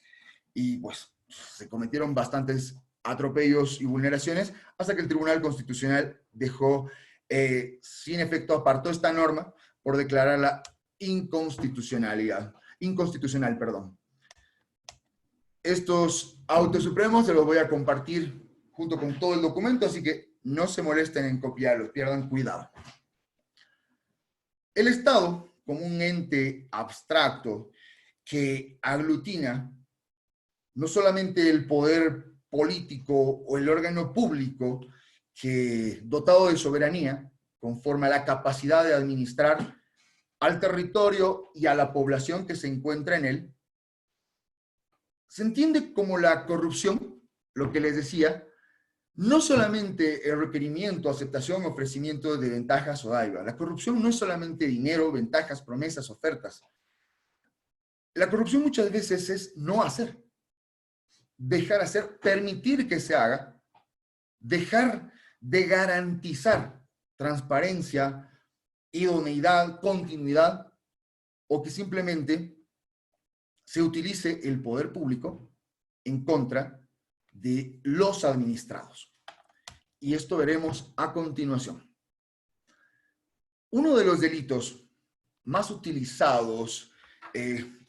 y pues se cometieron bastantes atropellos y vulneraciones hasta que el Tribunal Constitucional dejó sin efecto, apartó esta norma por declararla inconstitucional. Estos autos supremos se los voy a compartir junto con todo el documento, así que no se molesten en copiarlos, pierdan cuidado. El Estado, como un ente abstracto que aglutina no solamente el poder político o el órgano público que, dotado de soberanía, conforma la capacidad de administrar al territorio y a la población que se encuentra en él, se entiende como la corrupción, lo que les decía, no solamente el requerimiento, aceptación, ofrecimiento de ventajas o dádivas. La corrupción no es solamente dinero, ventajas, promesas, ofertas. La corrupción muchas veces es no hacer, dejar hacer, permitir que se haga, dejar de garantizar transparencia, idoneidad, continuidad, o que simplemente se utilice el poder público en contra de los administrados. Y esto veremos a continuación. Uno de los delitos más utilizados,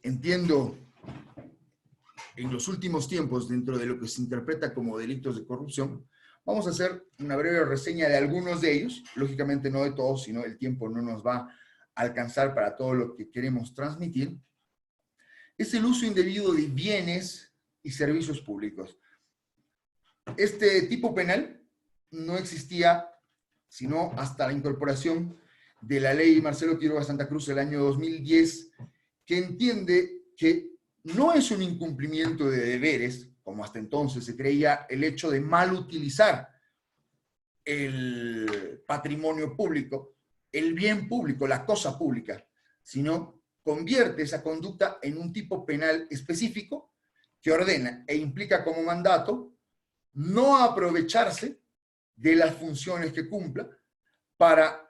entiendo, en los últimos tiempos dentro de lo que se interpreta como delitos de corrupción, vamos a hacer una breve reseña de algunos de ellos, lógicamente no de todos, sino el tiempo no nos va a alcanzar para todo lo que queremos transmitir. Es el uso indebido de bienes y servicios públicos. Este tipo penal no existía sino hasta la incorporación de la ley Marcelo Quiroga Santa Cruz del año 2010, que entiende que no es un incumplimiento de deberes, como hasta entonces se creía, el hecho de mal utilizar el patrimonio público, el bien público, la cosa pública, sino convierte esa conducta en un tipo penal específico que ordena e implica como mandato no aprovecharse de las funciones que cumpla para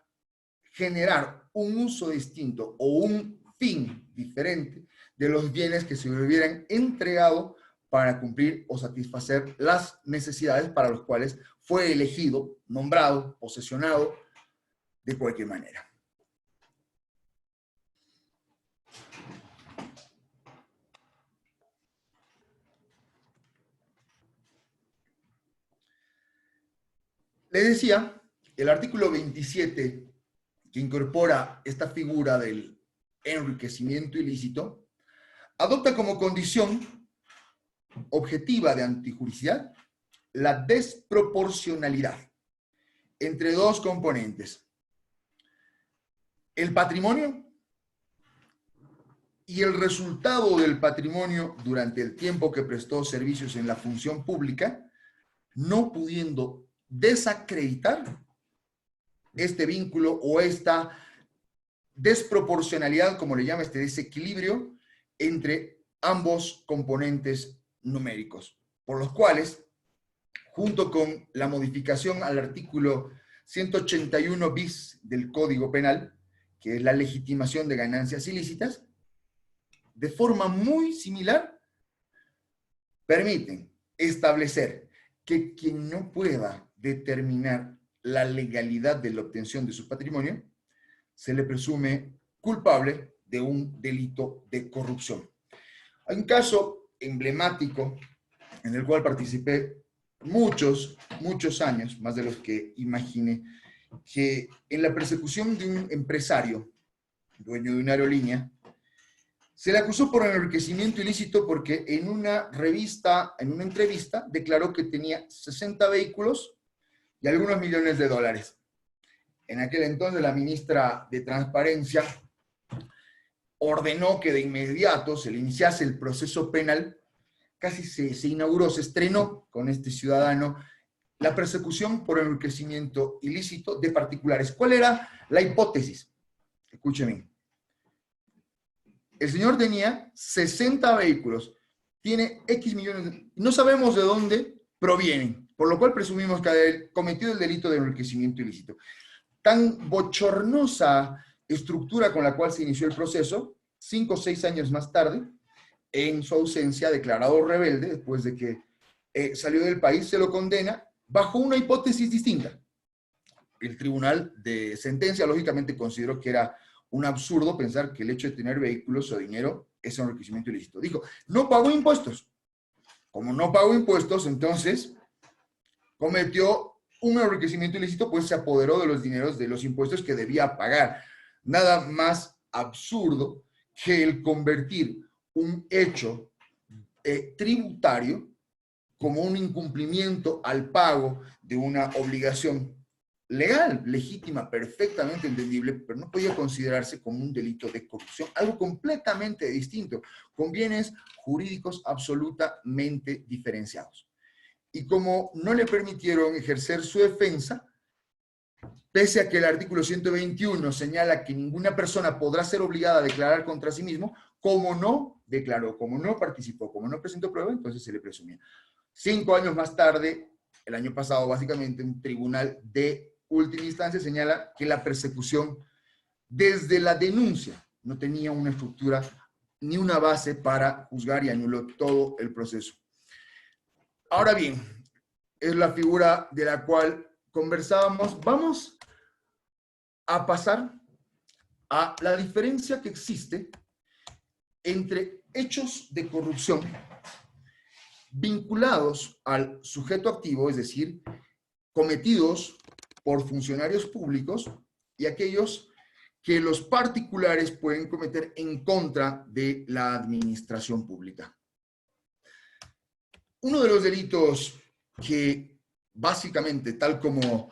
generar un uso distinto o un fin diferente de los bienes que se le hubieran entregado para cumplir o satisfacer las necesidades para los cuales fue elegido, nombrado, posesionado de cualquier manera. Le decía, el artículo 27, que incorpora esta figura del enriquecimiento ilícito, adopta como condición objetiva de antijuricidad la desproporcionalidad entre dos componentes: el patrimonio y el resultado del patrimonio durante el tiempo que prestó servicios en la función pública, no pudiendo desacreditar este vínculo o esta desproporcionalidad, como le llama, este desequilibrio entre ambos componentes numéricos, por los cuales, junto con la modificación al artículo 181 bis del Código Penal, que es la legitimación de ganancias ilícitas, de forma muy similar, permiten establecer que quien no pueda determinar la legalidad de la obtención de su patrimonio, se le presume culpable de un delito de corrupción. Hay un caso emblemático en el cual participé muchos años, más de los que imaginé, que en la persecución de un empresario, dueño de una aerolínea, se le acusó por enriquecimiento ilícito porque en una entrevista, declaró que tenía 60 vehículos y algunos millones de dólares. En aquel entonces la ministra de Transparencia ordenó que de inmediato se le iniciase el proceso penal. Casi se inauguró, se estrenó con este ciudadano la persecución por enriquecimiento ilícito de particulares. ¿Cuál era la hipótesis? Escúcheme. El señor tenía 60 vehículos, tiene X millones, no sabemos de dónde provienen, por lo cual presumimos que ha cometido el delito de enriquecimiento ilícito. Tan bochornosa estructura con la cual se inició el proceso, 5 o 6 años más tarde, en su ausencia, declarado rebelde, después de que salió del país, se lo condena bajo una hipótesis distinta. El tribunal de sentencia, lógicamente, consideró que era un absurdo pensar que el hecho de tener vehículos o dinero es un enriquecimiento ilícito. Dijo, no pagó impuestos. Como no pagó impuestos, entonces cometió un enriquecimiento ilícito, pues se apoderó de los dineros de los impuestos que debía pagar. Nada más absurdo que el convertir un hecho tributario como un incumplimiento al pago de una obligación legal, legítima, perfectamente entendible, pero no podía considerarse como un delito de corrupción, algo completamente distinto, con bienes jurídicos absolutamente diferenciados. Y como no le permitieron ejercer su defensa, pese a que el artículo 121 señala que ninguna persona podrá ser obligada a declarar contra sí mismo, como no declaró, como no participó, como no presentó prueba, entonces se le presumía. 5 años más tarde, el año pasado, básicamente, un tribunal de última instancia señala que la persecución desde la denuncia no tenía una estructura ni una base para juzgar y anuló todo el proceso. Ahora bien, es la figura de la cual conversábamos. Vamos a pasar a la diferencia que existe entre hechos de corrupción vinculados al sujeto activo, es decir, cometidos por funcionarios públicos, y aquellos que los particulares pueden cometer en contra de la administración pública. Uno de los delitos que básicamente, tal como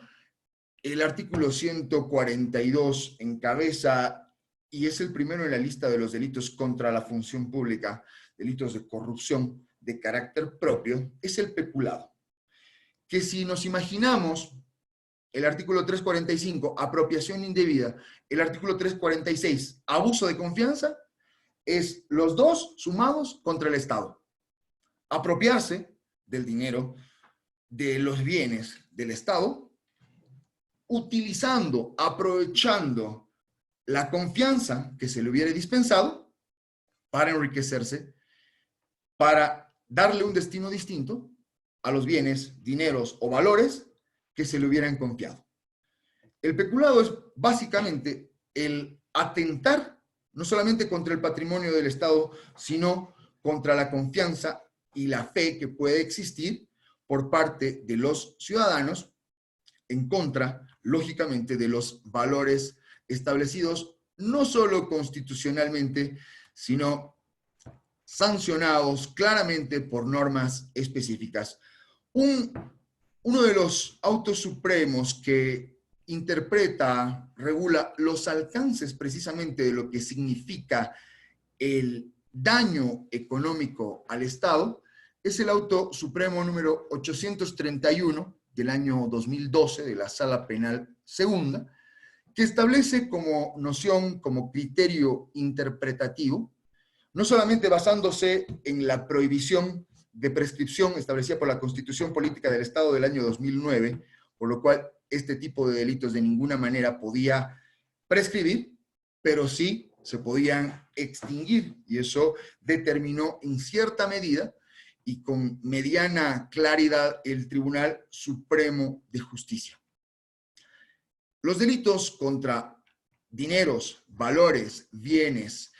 el artículo 142 encabeza, y es el primero en la lista de los delitos contra la función pública, delitos de corrupción de carácter propio, es el peculado. Que si nos imaginamos el artículo 345, apropiación indebida, el artículo 346, abuso de confianza, es los dos sumados contra el Estado. Apropiarse del dinero, de los bienes del Estado, utilizando, aprovechando la confianza que se le hubiera dispensado para enriquecerse, para darle un destino distinto a los bienes, dineros o valores que se le hubieran confiado. El peculado es básicamente el atentar no solamente contra el patrimonio del Estado, sino contra la confianza y la fe que puede existir por parte de los ciudadanos en contra, lógicamente, de los valores establecidos no solo constitucionalmente, sino sancionados claramente por normas específicas. Uno de los autos supremos que interpreta, regula los alcances precisamente de lo que significa el daño económico al Estado es el auto supremo número 831 del año 2012 de la Sala Penal Segunda, que establece como noción, como criterio interpretativo, no solamente basándose en la prohibición de prescripción establecida por la Constitución Política del Estado del año 2009, por lo cual este tipo de delitos de ninguna manera podía prescribir, pero sí se podían extinguir, y eso determinó en cierta medida y con mediana claridad el Tribunal Supremo de Justicia. Los delitos contra dineros, valores, bienes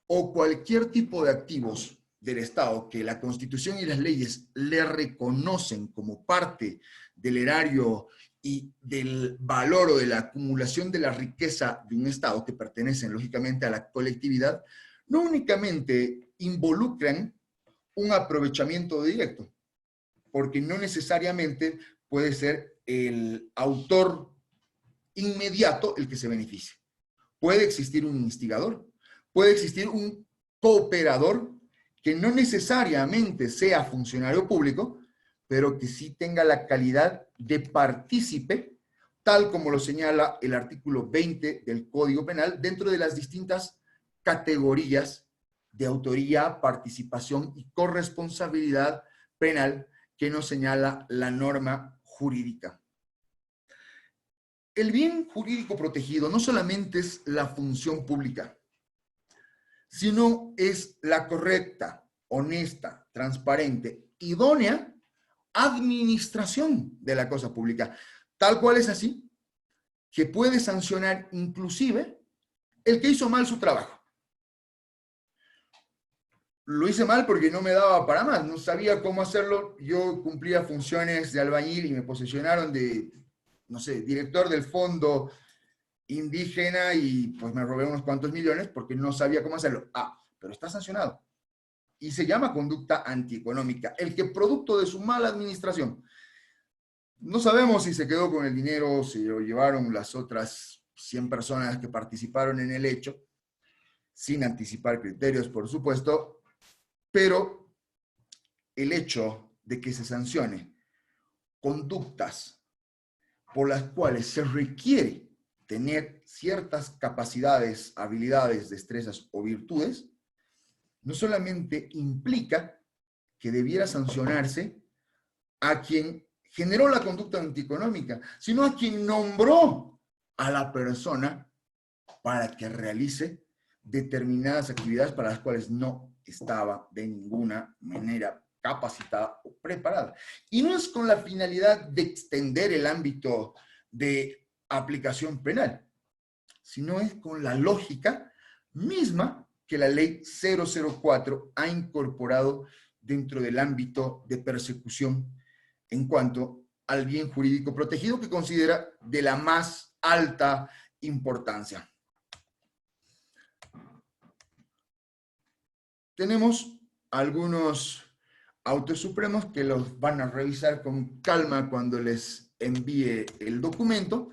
o cualquier tipo de activos del Estado que la Constitución y las leyes le reconocen como parte del erario y del valor o de la acumulación de la riqueza de un Estado que pertenecen lógicamente a la colectividad, no únicamente involucran un aprovechamiento directo, porque no necesariamente puede ser el autor inmediato el que se beneficie. Puede existir un instigador, puede existir un cooperador que no necesariamente sea funcionario público, pero que sí tenga la calidad de partícipe, tal como lo señala el artículo 20 del Código Penal, dentro de las distintas categorías de autoría, participación y corresponsabilidad penal que nos señala la norma jurídica. El bien jurídico protegido no solamente es la función pública, sino es la correcta, honesta, transparente, idónea administración de la cosa pública. Tal cual es así, que puede sancionar inclusive el que hizo mal su trabajo. Lo hice mal porque no me daba para más, no sabía cómo hacerlo. Yo cumplía funciones de albañil y me posesionaron de, no sé, director del fondo indígena y pues me robé unos cuantos millones porque no sabía cómo hacerlo. Ah, pero está sancionado. Y se llama conducta antieconómica. El que producto de su mala administración, no sabemos si se quedó con el dinero, si lo llevaron las otras 100 personas que participaron en el hecho, sin anticipar criterios, por supuesto, pero el hecho de que se sancione conductas por las cuales se requiere tener ciertas capacidades, habilidades, destrezas o virtudes, no solamente implica que debiera sancionarse a quien generó la conducta antieconómica, sino a quien nombró a la persona para que realice determinadas actividades para las cuales no estaba de ninguna manera capacitada o preparada. Y no es con la finalidad de extender el ámbito de aplicación penal, sino es con la lógica misma que la ley 004 ha incorporado dentro del ámbito de persecución en cuanto al bien jurídico protegido, que considera de la más alta importancia. Tenemos algunos autos supremos que los van a revisar con calma cuando les envíe el documento.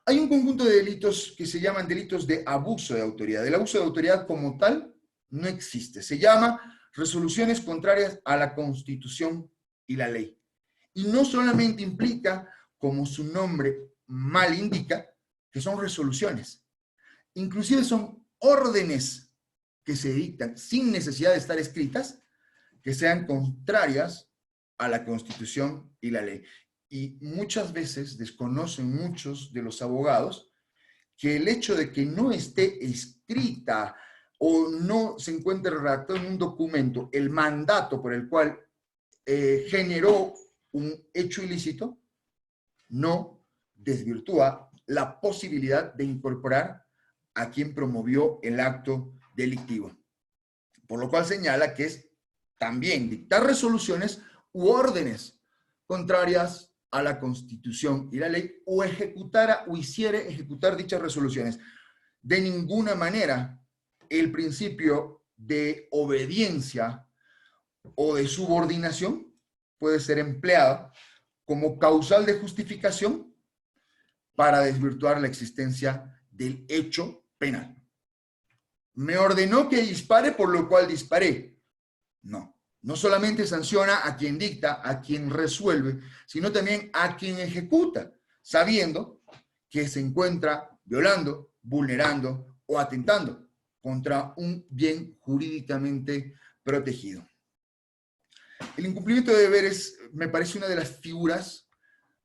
Hay un conjunto de delitos que se llaman delitos de abuso de autoridad. El abuso de autoridad como tal no existe. Se llama resoluciones contrarias a la Constitución y la ley. Y no solamente implica, como su nombre mal indica, que son resoluciones. Inclusive son órdenes que se dictan sin necesidad de estar escritas, que sean contrarias a la Constitución y la ley. Y muchas veces desconocen muchos de los abogados que el hecho de que no esté escrita o no se encuentre redactado en un documento el mandato por el cual generó un hecho ilícito, no desvirtúa la posibilidad de incorporar a quien promovió el acto delictivo. Por lo cual señala que es también dictar resoluciones u órdenes contrarias a la Constitución y la ley, o ejecutara o hiciere ejecutar dichas resoluciones. De ninguna manera el principio de obediencia o de subordinación puede ser empleado como causal de justificación para desvirtuar la existencia del hecho penal. Me ordenó que dispare, por lo cual disparé. No, no solamente sanciona a quien dicta, a quien resuelve, sino también a quien ejecuta, sabiendo que se encuentra violando, vulnerando o atentando contra un bien jurídicamente protegido. El incumplimiento de deberes me parece una de las figuras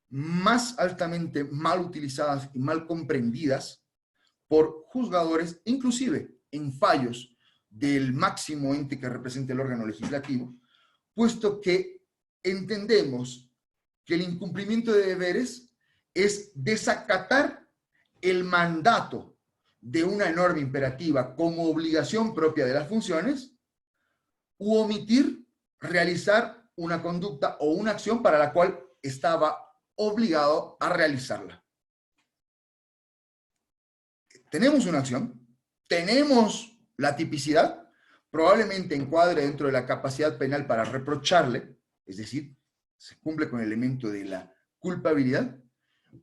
más altamente mal utilizadas y mal comprendidas por juzgadores, inclusive en fallos del máximo ente que representa el órgano legislativo, puesto que entendemos que el incumplimiento de deberes es desacatar el mandato de una norma imperativa como obligación propia de las funciones u omitir realizar una conducta o una acción para la cual estaba obligado a realizarla. Tenemos una acción, tenemos la tipicidad, probablemente encuadre dentro de la capacidad penal para reprocharle, es decir, se cumple con el elemento de la culpabilidad,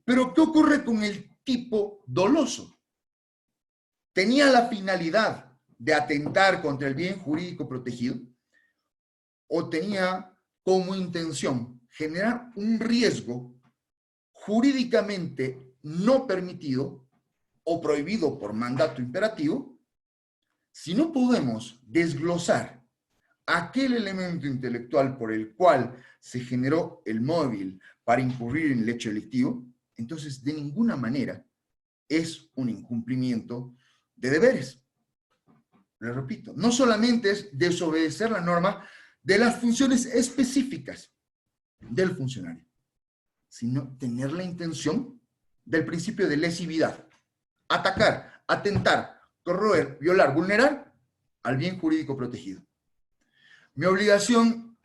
pero ¿qué ocurre con el tipo doloso? ¿Tenía la finalidad de atentar contra el bien jurídico protegido o tenía como intención generar un riesgo jurídicamente no permitido o prohibido por mandato imperativo? Si no podemos desglosar aquel elemento intelectual por el cual se generó el móvil para incurrir en el hecho delictivo, entonces de ninguna manera es un incumplimiento de deberes. Le repito, no solamente es desobedecer la norma de las funciones específicas del funcionario, sino tener la intención del principio de lesividad. Atacar, atentar, corroer, violar, vulnerar al bien jurídico protegido. Mi obligación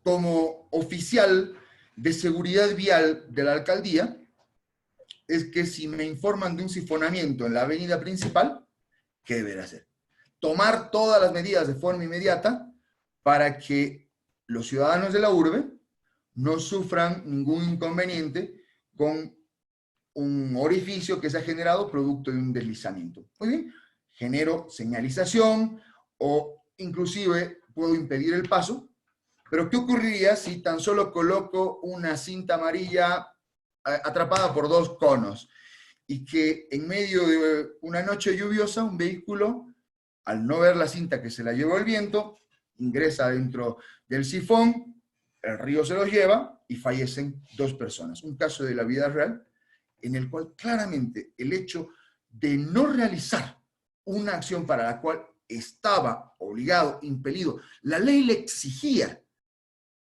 como oficial de seguridad vial de la alcaldía es que si me informan de un sifonamiento en la avenida principal, ¿qué deberé hacer? Tomar todas las medidas de forma inmediata para que los ciudadanos de la urbe no sufran ningún inconveniente con un orificio que se ha generado producto de un deslizamiento. Muy bien, genero señalización o inclusive puedo impedir el paso, pero ¿qué ocurriría si tan solo coloco una cinta amarilla atrapada por dos conos y que en medio de una noche lluviosa un vehículo, al no ver la cinta que se la llevó el viento, ingresa dentro del sifón, el río se los lleva y fallecen 2 personas. Un caso de la vida real en el cual claramente el hecho de no realizar una acción para la cual estaba obligado, impelido, la ley le exigía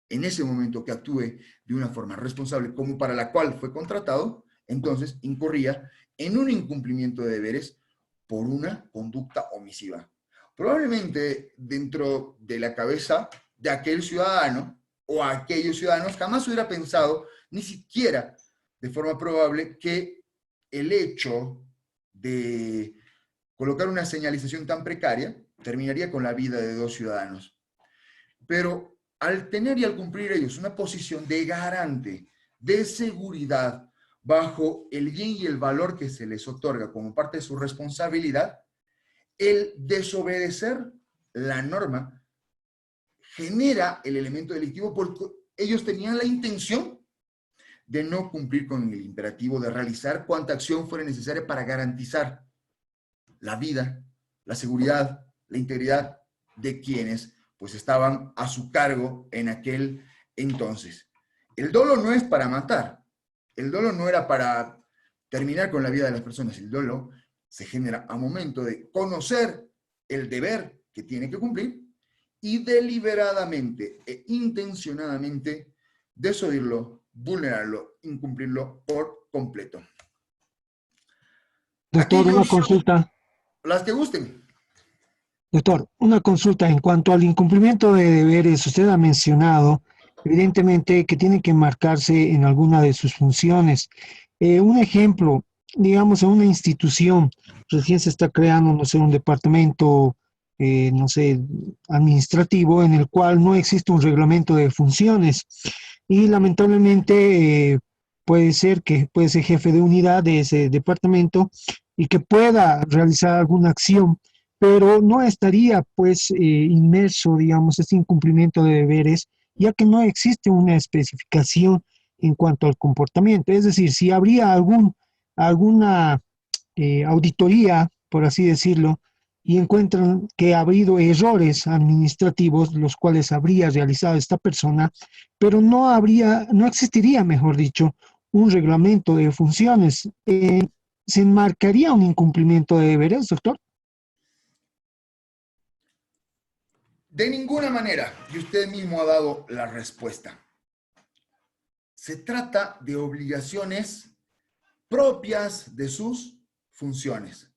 en ese momento que actúe de una forma responsable como para la cual fue contratado, entonces incurría en un incumplimiento de deberes por una conducta omisiva. Probablemente dentro de la cabeza de aquel ciudadano o aquellos ciudadanos jamás hubiera pensado, ni siquiera de forma probable, que el hecho de colocar una señalización tan precaria terminaría con la vida de 2 ciudadanos. Pero al tener y al cumplir ellos una posición de garante, de seguridad, bajo el bien y el valor que se les otorga como parte de su responsabilidad, el desobedecer la norma genera el elemento delictivo porque ellos tenían la intención de no cumplir con el imperativo de realizar cuanta acción fuera necesaria para garantizar la vida, la seguridad, la integridad de quienes pues estaban a su cargo en aquel entonces. El dolo no es para matar, el dolo no era para terminar con la vida de las personas, el dolo se genera a momento de conocer el deber que tiene que cumplir y deliberadamente e intencionadamente desoírlo, vulnerarlo, incumplirlo por completo. Aquí Doctor, yo una consulta. las que gusten. Doctor, una consulta en cuanto al incumplimiento de deberes. Usted ha mencionado, evidentemente, que tiene que marcarse en alguna de sus funciones. Un ejemplo, digamos, en una institución, recién se está creando, no sé, un departamento, no sé, administrativo, en el cual no existe un reglamento de funciones. Y lamentablemente, puede ser jefe de unidad de ese departamento y que pueda realizar alguna acción, pero no estaría pues inmerso, digamos, este incumplimiento de deberes, ya que no existe una especificación en cuanto al comportamiento. Es decir, si habría alguna auditoría, por así decirlo, y encuentran que ha habido errores administrativos, los cuales habría realizado esta persona, pero no existiría, mejor dicho, un reglamento de funciones. ¿Se enmarcaría un incumplimiento de deberes, doctor? De ninguna manera, y usted mismo ha dado la respuesta. Se trata de obligaciones propias de sus funciones.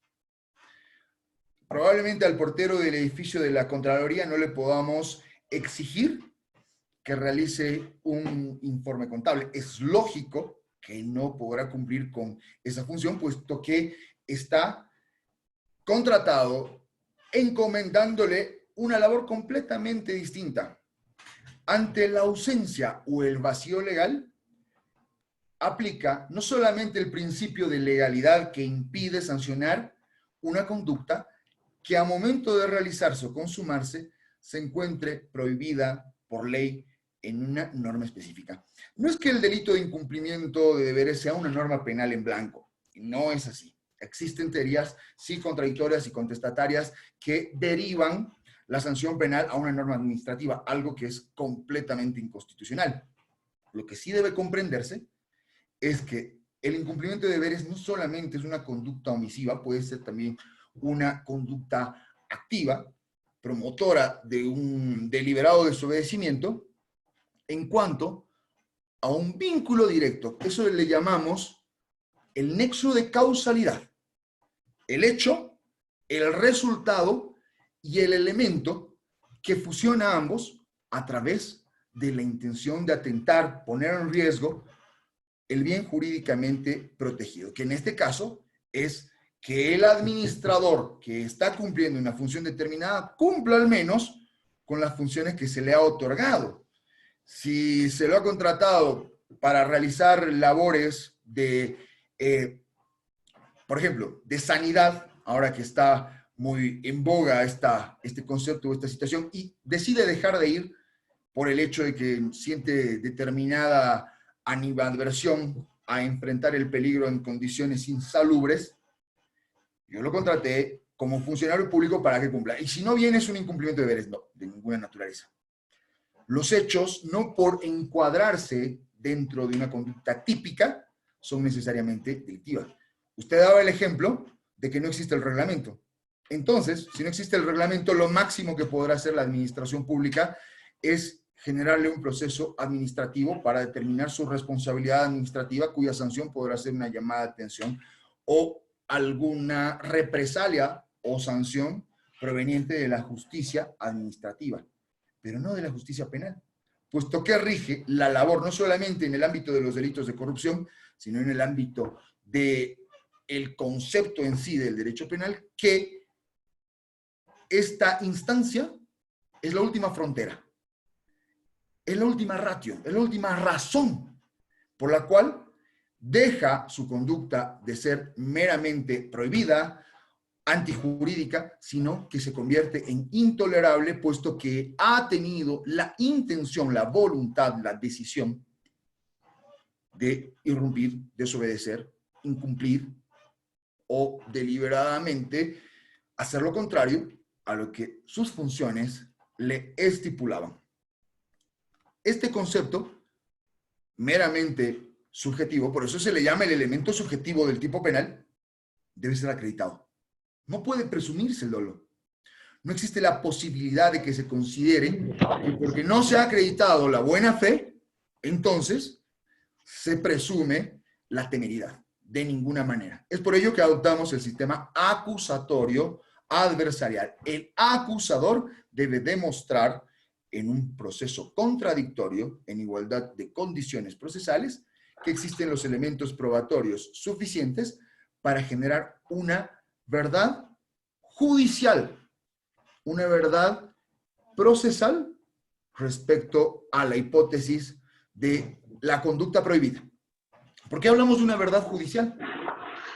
Probablemente al portero del edificio de la Contraloría no le podamos exigir que realice un informe contable. Es lógico que no podrá cumplir con esa función, puesto que está contratado encomendándole una labor completamente distinta. Ante la ausencia o el vacío legal, aplica no solamente el principio de legalidad que impide sancionar una conducta que a momento de realizarse o consumarse se encuentre prohibida por ley en una norma específica. No es que el delito de incumplimiento de deberes sea una norma penal en blanco, no es así. Existen teorías sí contradictorias y contestatarias que derivan la sanción penal a una norma administrativa, algo que es completamente inconstitucional. Lo que sí debe comprenderse es que el incumplimiento de deberes no solamente es una conducta omisiva, puede ser también una conducta activa, promotora de un deliberado desobedecimiento, en cuanto a un vínculo directo. Eso le llamamos el nexo de causalidad. El hecho, el resultado y el elemento que fusiona a ambos a través de la intención de atentar, poner en riesgo el bien jurídicamente protegido, que en este caso es que el administrador que está cumpliendo una función determinada cumpla al menos con las funciones que se le ha otorgado. Si se lo ha contratado para realizar labores de, por ejemplo, de sanidad, ahora que está muy en boga este concepto o esta situación, y decide dejar de ir por el hecho de que siente determinada animadversión a enfrentar el peligro en condiciones insalubres, yo lo contraté como funcionario público para que cumpla. Y si no viene es un incumplimiento de deberes, no, de ninguna naturaleza. Los hechos, no por encuadrarse dentro de una conducta típica, son necesariamente delictivas. Usted daba el ejemplo de que no existe el reglamento. Entonces, si no existe el reglamento, lo máximo que podrá hacer la administración pública es generarle un proceso administrativo para determinar su responsabilidad administrativa, cuya sanción podrá ser una llamada de atención o alguna represalia o sanción proveniente de la justicia administrativa, pero no de la justicia penal, puesto que rige la labor no solamente en el ámbito de los delitos de corrupción, sino en el ámbito del concepto en sí del derecho penal, que esta instancia es la última frontera, es la última ratio, es la última razón por la cual deja su conducta de ser meramente prohibida, antijurídica, sino que se convierte en intolerable, puesto que ha tenido la intención, la voluntad, la decisión de irrumpir, desobedecer, incumplir o deliberadamente hacer lo contrario a lo que sus funciones le estipulaban. Este concepto, meramente subjetivo, por eso se le llama el elemento subjetivo del tipo penal, debe ser acreditado. No puede presumirse el dolo. No existe la posibilidad de que se considere que porque no se ha acreditado la buena fe, entonces se presume la temeridad. De ninguna manera. Es por ello que adoptamos el sistema acusatorio adversarial. El acusador debe demostrar en un proceso contradictorio, en igualdad de condiciones procesales, que existen los elementos probatorios suficientes para generar una verdad judicial, una verdad procesal respecto a la hipótesis de la conducta prohibida. ¿Por qué hablamos de una verdad judicial?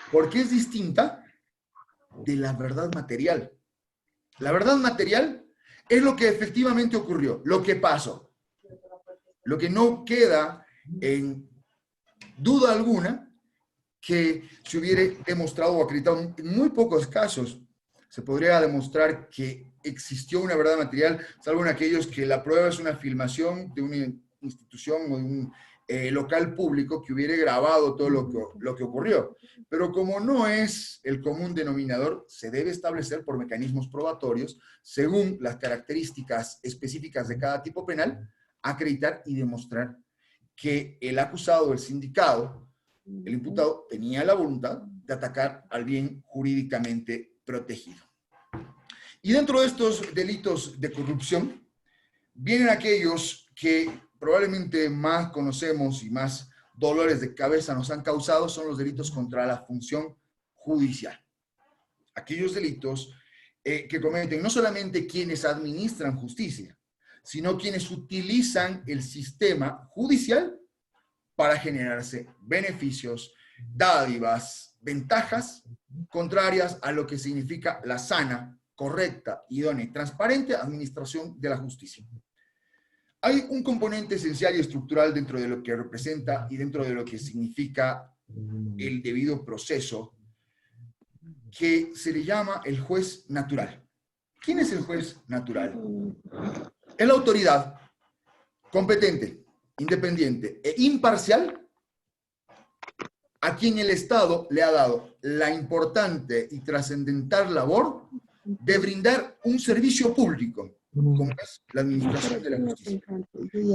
Porque es distinta de la verdad material. La verdad material es lo que efectivamente ocurrió, lo que pasó. Lo que no queda en duda alguna que se hubiera demostrado o acreditado en muy pocos casos. Se podría demostrar que existió una verdad material, salvo en aquellos que la prueba es una filmación de una institución o de un local público que hubiera grabado todo lo que ocurrió. Pero como no es el común denominador, se debe establecer por mecanismos probatorios, según las características específicas de cada tipo penal, acreditar y demostrar que el acusado o el sindicado, el imputado, tenía la voluntad de atacar al bien jurídicamente protegido. Y dentro de estos delitos de corrupción, vienen aquellos que probablemente más conocemos y más dolores de cabeza nos han causado, son los delitos contra la función judicial. Aquellos delitos que cometen no solamente quienes administran justicia, sino quienes utilizan el sistema judicial para generarse beneficios, dádivas, ventajas contrarias a lo que significa la sana, correcta, idónea y transparente administración de la justicia. Hay un componente esencial y estructural dentro de lo que representa y dentro de lo que significa el debido proceso, que se le llama el juez natural. ¿Quién es el juez natural? Es la autoridad competente, independiente e imparcial a quien el Estado le ha dado la importante y trascendental labor de brindar un servicio público, como es la administración de la justicia,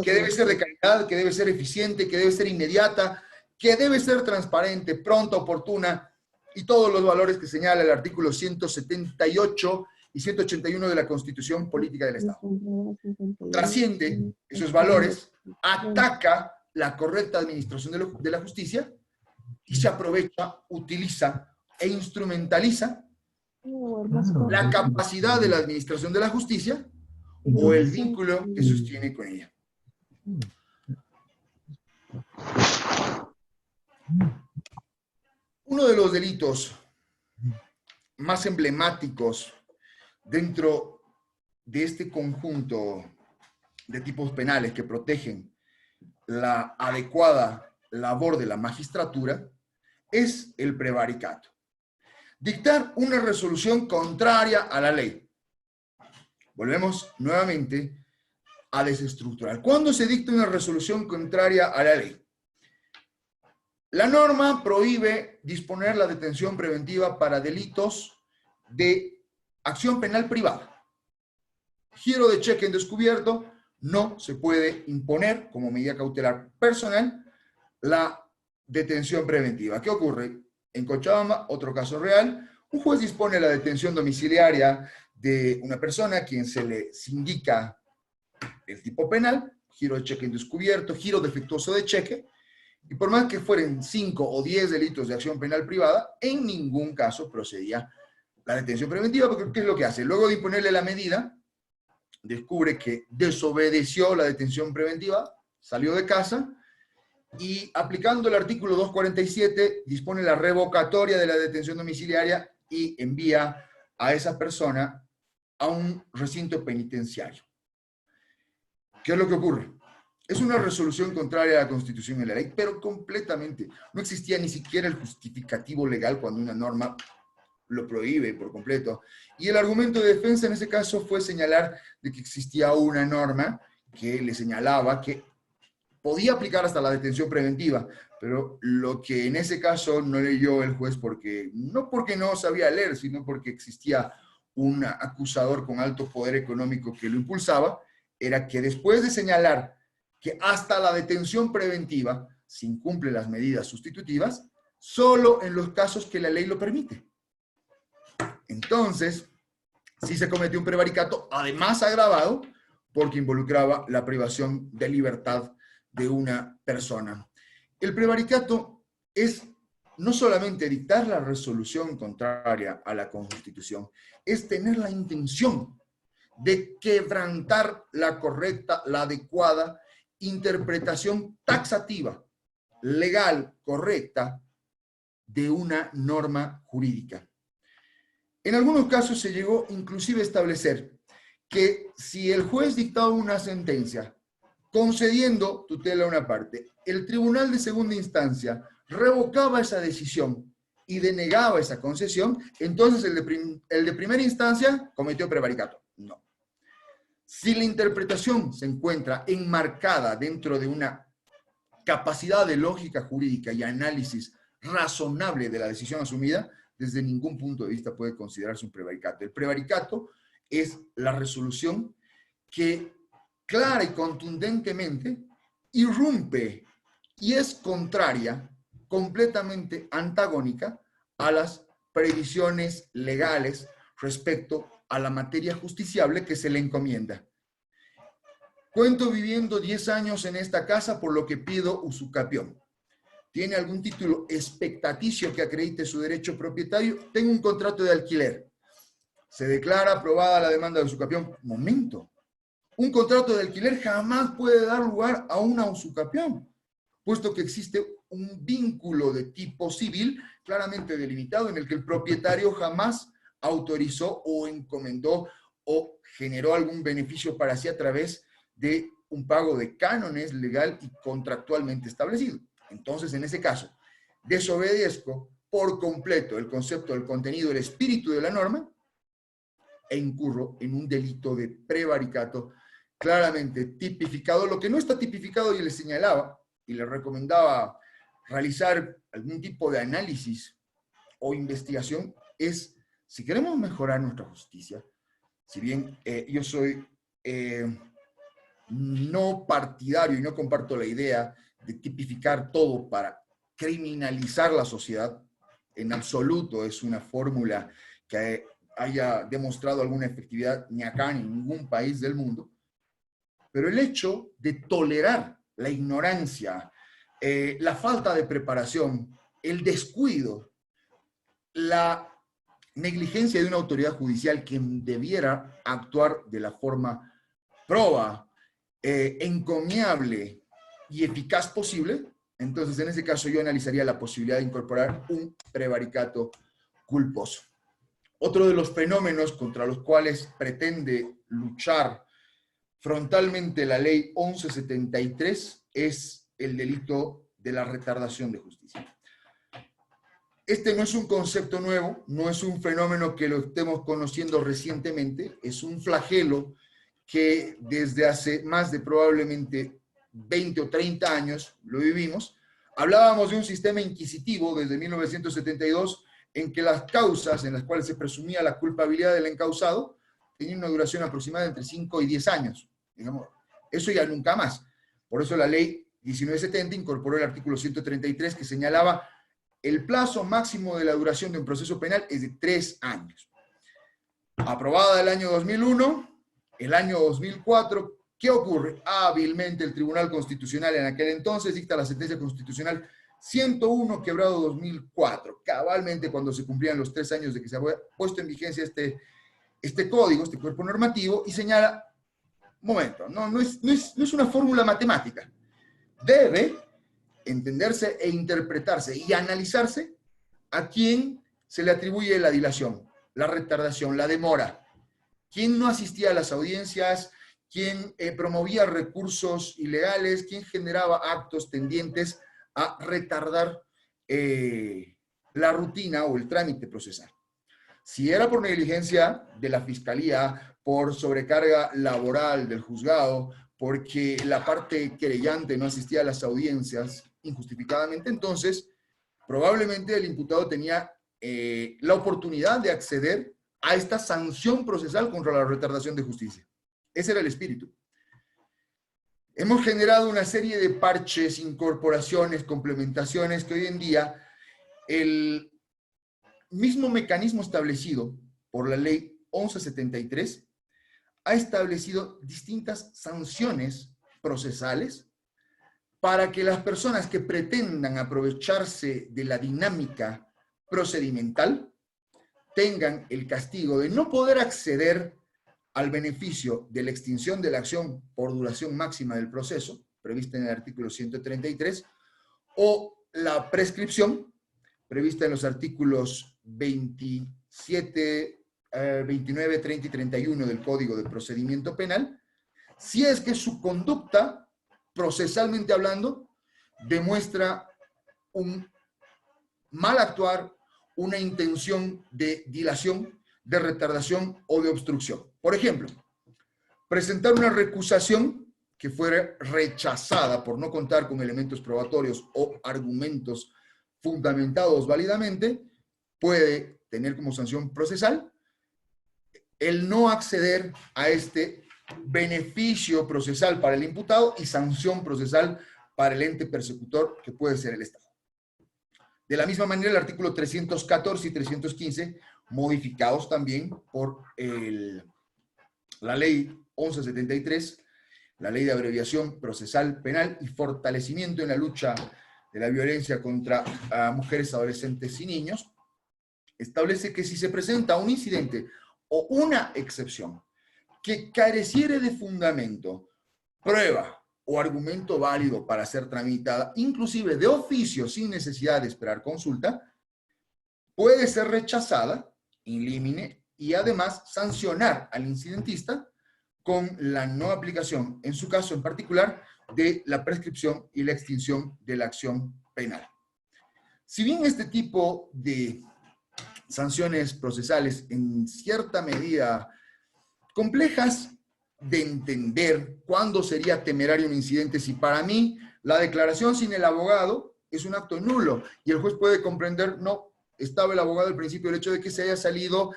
que debe ser de calidad, que debe ser eficiente, que debe ser inmediata, que debe ser transparente, pronta, oportuna, y todos los valores que señala el artículo 178 y 181 de la Constitución Política del Estado. Trasciende esos valores, ataca la correcta administración de la justicia y se aprovecha, utiliza e instrumentaliza la capacidad de la administración de la justicia o el vínculo que sostiene con ella. Uno de los delitos más emblemáticos dentro de este conjunto de tipos penales que protegen la adecuada labor de la magistratura es el prevaricato. Dictar una resolución contraria a la ley. Volvemos nuevamente a desestructurar. ¿Cuándo se dicta una resolución contraria a la ley? La norma prohíbe disponer la detención preventiva para delitos de acción penal privada. Giro de cheque en descubierto, no se puede imponer como medida cautelar personal la detención preventiva. ¿Qué ocurre? En Cochabamba, otro caso real, un juez dispone la detención domiciliaria de una persona a quien se le indica el tipo penal, giro de cheque en descubierto, giro defectuoso de cheque, y por más que fueran 5 o 10 delitos de acción penal privada, en ningún caso procedía la detención preventiva, porque ¿qué es lo que hace? Luego de imponerle la medida, descubre que desobedeció la detención preventiva, salió de casa, y aplicando el artículo 247, dispone la revocatoria de la detención domiciliaria y envía a esa persona a un recinto penitenciario. ¿Qué es lo que ocurre? Es una resolución contraria a la Constitución y a la ley, pero completamente. No existía ni siquiera el justificativo legal cuando una norma lo prohíbe por completo. Y el argumento de defensa en ese caso fue señalar de que existía una norma que le señalaba que podía aplicar hasta la detención preventiva, pero lo que en ese caso no leyó el juez no porque no sabía leer, sino porque existía un acusador con alto poder económico que lo impulsaba, era que después de señalar que hasta la detención preventiva se incumplen las medidas sustitutivas, solo en los casos que la ley lo permite. Entonces, sí se cometió un prevaricato, además agravado, porque involucraba la privación de libertad de una persona. El prevaricato es no solamente dictar la resolución contraria a la Constitución, es tener la intención de quebrantar la correcta, la adecuada interpretación taxativa, legal, correcta, de una norma jurídica. En algunos casos se llegó inclusive a establecer que si el juez dictaba una sentencia concediendo tutela a una parte, el tribunal de segunda instancia revocaba esa decisión y denegaba esa concesión, entonces el de primera instancia cometió prevaricato. No. Si la interpretación se encuentra enmarcada dentro de una capacidad de lógica jurídica y análisis razonable de la decisión asumida, desde ningún punto de vista puede considerarse un prevaricato. El prevaricato es la resolución que clara y contundentemente irrumpe y es contraria, completamente antagónica a las previsiones legales respecto a la materia justiciable que se le encomienda. Cuento viviendo 10 años en esta casa, por lo que pido usucapión. ¿Tiene algún título expectaticio que acredite su derecho propietario? Tengo un contrato de alquiler. Se declara aprobada la demanda de usucapión. Momento. Un contrato de alquiler jamás puede dar lugar a una usucapión, puesto que existe un vínculo de tipo civil claramente delimitado en el que el propietario jamás autorizó o encomendó o generó algún beneficio para sí a través de un pago de cánones legal y contractualmente establecido. Entonces, en ese caso, desobedezco por completo el concepto del contenido, el espíritu de la norma, e incurro en un delito de prevaricato claramente tipificado. Lo que no está tipificado, y le señalaba y le recomendaba realizar algún tipo de análisis o investigación, es si queremos mejorar nuestra justicia, si bien yo soy no partidario y no comparto la idea de tipificar todo para criminalizar la sociedad, en absoluto es una fórmula que haya demostrado alguna efectividad ni acá ni en ningún país del mundo, pero el hecho de tolerar la ignorancia, la falta de preparación, el descuido, la negligencia de una autoridad judicial que debiera actuar de la forma proba, encomiable y eficaz posible, entonces en ese caso yo analizaría la posibilidad de incorporar un prevaricato culposo. Otro de los fenómenos contra los cuales pretende luchar frontalmente la ley 1173 es el delito de la retardación de justicia. Este no es un concepto nuevo, no es un fenómeno que lo estemos conociendo recientemente, es un flagelo que desde hace más de probablemente 20 o 30 años, lo vivimos, hablábamos de un sistema inquisitivo desde 1972 en que las causas en las cuales se presumía la culpabilidad del encausado tenían una duración aproximada entre 5 y 10 años. Digamos, eso ya nunca más. Por eso la ley 1970 incorporó el artículo 133 que señalaba el plazo máximo de la duración de un proceso penal es de 3 años. Aprobada el año 2001, el año 2004, ¿qué ocurre? Hábilmente el Tribunal Constitucional en aquel entonces dicta la sentencia constitucional 101/2004, cabalmente cuando se cumplían los 3 años de que se había puesto en vigencia este código, este cuerpo normativo, y señala, momento, no es una fórmula matemática, debe entenderse e interpretarse y analizarse a quién se le atribuye la dilación, la retardación, la demora, quién no asistía a las audiencias, quién promovía recursos ilegales, quién generaba actos tendientes a retardar la rutina o el trámite procesal. Si era por negligencia de la fiscalía, por sobrecarga laboral del juzgado, porque la parte querellante no asistía a las audiencias injustificadamente, entonces probablemente el imputado tenía la oportunidad de acceder a esta sanción procesal contra la retardación de justicia. Ese era el espíritu. Hemos generado una serie de parches, incorporaciones, complementaciones que hoy en día el mismo mecanismo establecido por la ley 1173 ha establecido distintas sanciones procesales para que las personas que pretendan aprovecharse de la dinámica procedimental tengan el castigo de no poder acceder al beneficio de la extinción de la acción por duración máxima del proceso, prevista en el artículo 133, o la prescripción, prevista en los artículos 27, 29, 30 y 31 del Código de Procedimiento Penal, si es que su conducta, procesalmente hablando, demuestra un mal actuar, una intención de dilación, de retardación o de obstrucción. Por ejemplo, presentar una recusación que fuera rechazada por no contar con elementos probatorios o argumentos fundamentados válidamente, puede tener como sanción procesal el no acceder a este beneficio procesal para el imputado y sanción procesal para el ente persecutor, que puede ser el Estado. De la misma manera, el artículo 314 y 315, modificados también por la ley 1173, la ley de abreviación procesal penal y fortalecimiento en la lucha de la violencia contra mujeres, adolescentes y niños, establece que si se presenta un incidente o una excepción que careciere de fundamento, prueba o argumento válido para ser tramitada, inclusive de oficio sin necesidad de esperar consulta, puede ser rechazada in limine y además sancionar al incidentista con la no aplicación, en su caso en particular, de la prescripción y la extinción de la acción penal. Si bien este tipo de sanciones procesales en cierta medida complejas de entender cuándo sería temerario un incidente, si para mí la declaración sin el abogado es un acto nulo y el juez puede comprender, no, estaba el abogado al principio, el hecho de que se haya salido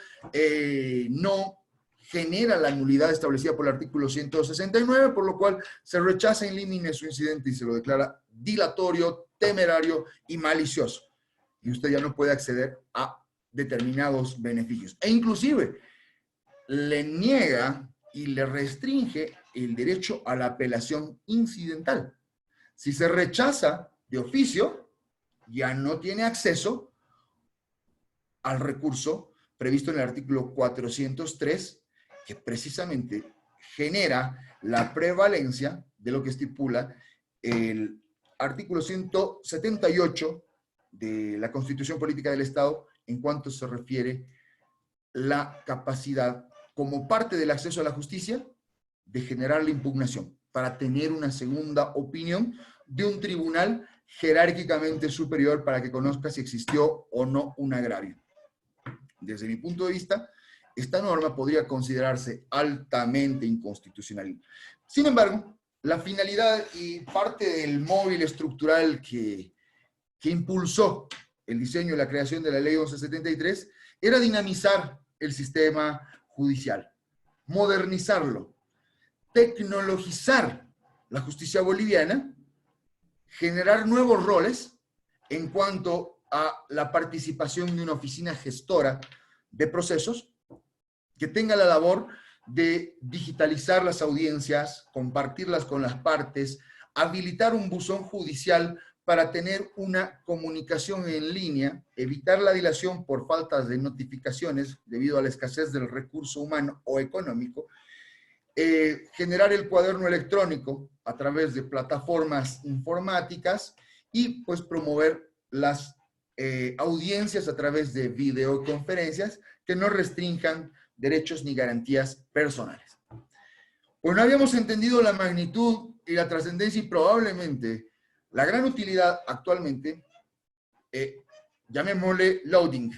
no genera la nulidad establecida por el artículo 169, por lo cual se rechaza in limine su incidente y se lo declara dilatorio, temerario y malicioso. Y usted ya no puede acceder a determinados beneficios. E inclusive le niega y le restringe el derecho a la apelación incidental. Si se rechaza de oficio, ya no tiene acceso al recurso previsto en el artículo 403, que precisamente genera la prevalencia de lo que estipula el artículo 178 de la Constitución Política del Estado en cuanto se refiere la capacidad, como parte del acceso a la justicia, de generar la impugnación para tener una segunda opinión de un tribunal jerárquicamente superior para que conozca si existió o no un agravio. Desde mi punto de vista, esta norma podría considerarse altamente inconstitucional. Sin embargo, la finalidad y parte del móvil estructural que impulsó el diseño y la creación de la Ley 1173 era dinamizar el sistema judicial, modernizarlo, tecnologizar la justicia boliviana, generar nuevos roles en cuanto a la participación de una oficina gestora de procesos que tenga la labor de digitalizar las audiencias, compartirlas con las partes, habilitar un buzón judicial para tener una comunicación en línea, evitar la dilación por faltas de notificaciones debido a la escasez del recurso humano o económico, generar el cuaderno electrónico a través de plataformas informáticas y pues promover las audiencias a través de videoconferencias que no restrinjan derechos ni garantías personales. Pues no habíamos entendido la magnitud y la trascendencia y probablemente la gran utilidad actualmente, llamémosle loading,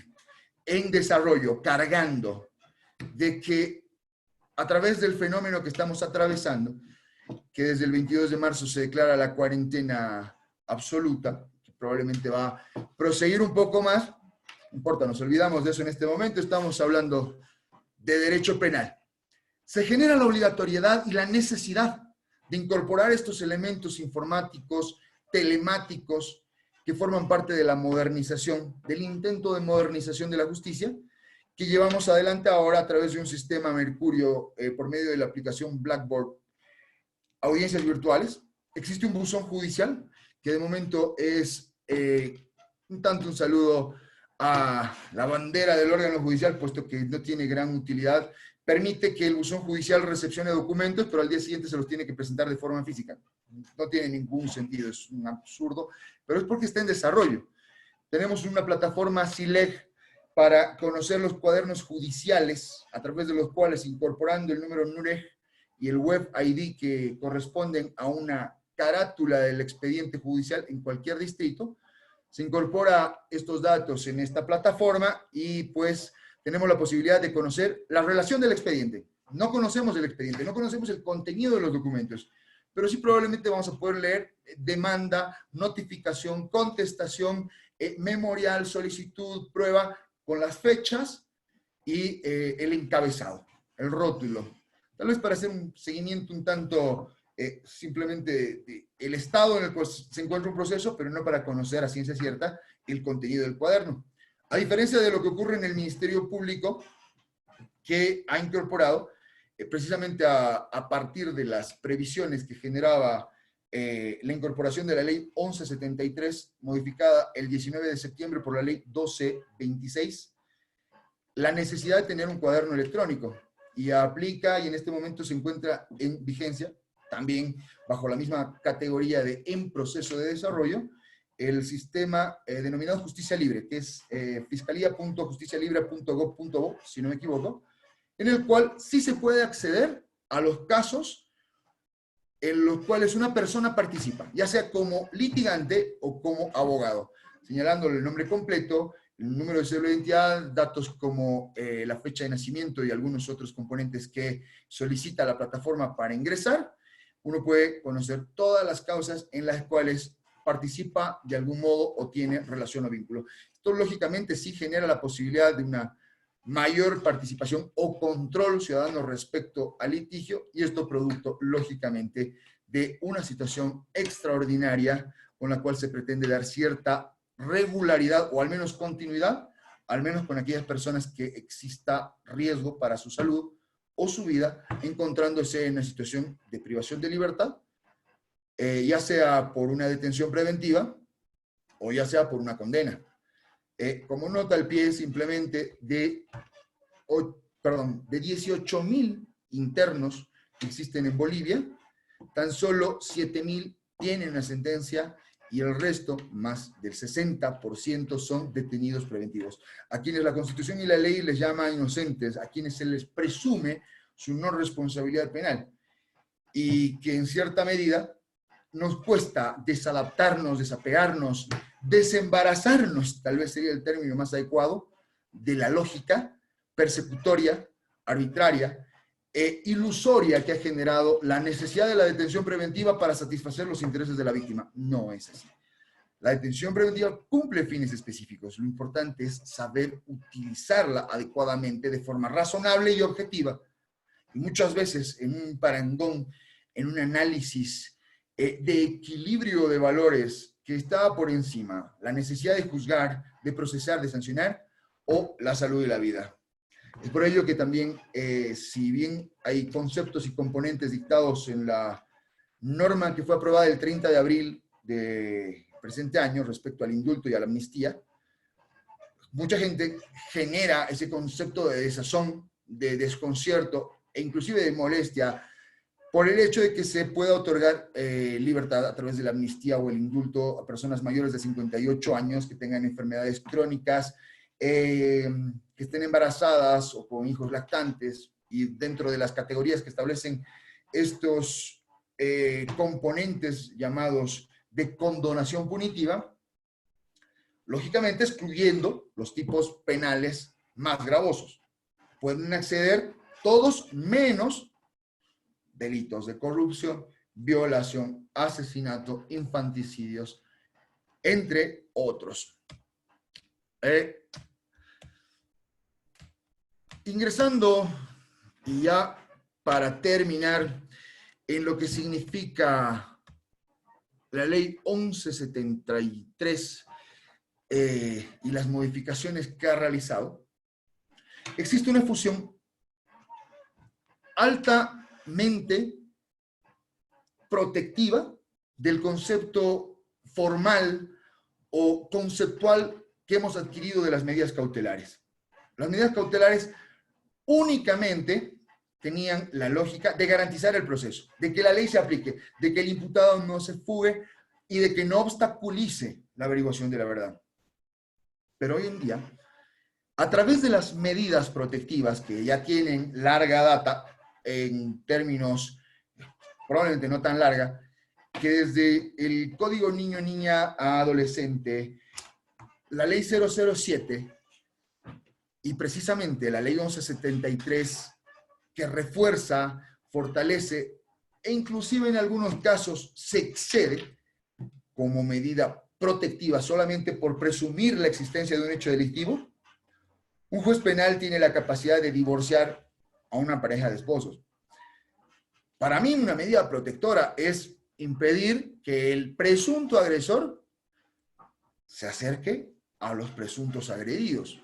en desarrollo, cargando, de que a través del fenómeno que estamos atravesando, que desde el 22 de marzo se declara la cuarentena absoluta, que probablemente va a proseguir un poco más, no importa, nos olvidamos de eso en este momento, estamos hablando de derecho penal. Se genera la obligatoriedad y la necesidad de incorporar estos elementos informáticos, telemáticos, que forman parte de la modernización, del intento de modernización de la justicia, que llevamos adelante ahora a través de un sistema Mercurio por medio de la aplicación Blackboard, audiencias virtuales. Existe un buzón judicial, que de momento es un tanto un saludo a la bandera del órgano judicial, puesto que no tiene gran utilidad. Permite que el buzón judicial recepcione documentos, pero al día siguiente se los tiene que presentar de forma física. No tiene ningún sentido, es un absurdo, pero es porque está en desarrollo. Tenemos una plataforma SILEG para conocer los cuadernos judiciales, a través de los cuales, incorporando el número NUREG y el web ID que corresponden a una carátula del expediente judicial en cualquier distrito, se incorpora estos datos en esta plataforma y pues tenemos la posibilidad de conocer la relación del expediente. No conocemos el expediente, no conocemos el contenido de los documentos, pero sí probablemente vamos a poder leer demanda, notificación, contestación, memorial, solicitud, prueba, con las fechas y el encabezado, el rótulo. Tal vez para hacer un seguimiento un tanto simplemente el estado en el cual se encuentra un proceso, pero no para conocer a ciencia cierta el contenido del cuaderno. A diferencia de lo que ocurre en el Ministerio Público, que ha incorporado, precisamente a partir de las previsiones que generaba la incorporación de la Ley 1173, modificada el 19 de septiembre por la Ley 1226, la necesidad de tener un cuaderno electrónico, y aplica y en este momento se encuentra en vigencia, también bajo la misma categoría de en proceso de desarrollo, el sistema denominado Justicia Libre, que es fiscalía.justicialibre.gov.bo, si no me equivoco, en el cual sí se puede acceder a los casos en los cuales una persona participa, ya sea como litigante o como abogado, señalándole el nombre completo, el número de cédula de identidad, datos como la fecha de nacimiento y algunos otros componentes que solicita la plataforma para ingresar. Uno puede conocer todas las causas en las cuales participa de algún modo o tiene relación o vínculo. Esto lógicamente sí genera la posibilidad de una mayor participación o control ciudadano respecto al litigio, y esto producto lógicamente de una situación extraordinaria con la cual se pretende dar cierta regularidad o al menos continuidad, al menos con aquellas personas que exista riesgo para su salud o su vida, encontrándose en una situación de privación de libertad, ya sea por una detención preventiva o ya sea por una condena. Como nota al pie, simplemente de 18,000 internos que existen en Bolivia, tan solo 7,000 tienen una sentencia y el resto, más del 60%, son detenidos preventivos. A quienes la Constitución y la ley les llama inocentes, a quienes se les presume su no responsabilidad penal, y que en cierta medida nos cuesta desadaptarnos, desapegarnos, desembarazarnos, tal vez sería el término más adecuado, de la lógica, persecutoria, arbitraria e ilusoria que ha generado la necesidad de la detención preventiva para satisfacer los intereses de la víctima. No es así. La detención preventiva cumple fines específicos. Lo importante es saber utilizarla adecuadamente, de forma razonable y objetiva. Y muchas veces en un parangón, en un análisis de equilibrio de valores que está por encima, la necesidad de juzgar, de procesar, de sancionar, o la salud y la vida. Es por ello que también, si bien hay conceptos y componentes dictados en la norma que fue aprobada el 30 de abril de presente año respecto al indulto y a la amnistía, mucha gente genera ese concepto de desazón, de desconcierto e inclusive de molestia por el hecho de que se pueda otorgar libertad a través de la amnistía o el indulto a personas mayores de 58 años que tengan enfermedades crónicas, que estén embarazadas o con hijos lactantes, y dentro de las categorías que establecen estos componentes llamados de condonación punitiva, lógicamente excluyendo los tipos penales más gravosos. Pueden acceder todos menos delitos de corrupción, violación, asesinato, infanticidios, entre otros. Ingresando, y ya para terminar, en lo que significa la ley 1173 y las modificaciones que ha realizado, existe una fusión altamente protectiva del concepto formal o conceptual que hemos adquirido de las medidas cautelares. Las medidas cautelares únicamente tenían la lógica de garantizar el proceso, de que la ley se aplique, de que el imputado no se fugue y de que no obstaculice la averiguación de la verdad. Pero hoy en día, a través de las medidas protectivas que ya tienen larga data, en términos probablemente no tan larga, que desde el Código Niño-Niña a Adolescente, la Ley 007 y precisamente la Ley 1173, que refuerza, fortalece e inclusive en algunos casos se excede como medida protectiva solamente por presumir la existencia de un hecho delictivo, un juez penal tiene la capacidad de divorciar a una pareja de esposos. Para mí, una medida protectora es impedir que el presunto agresor se acerque a los presuntos agredidos.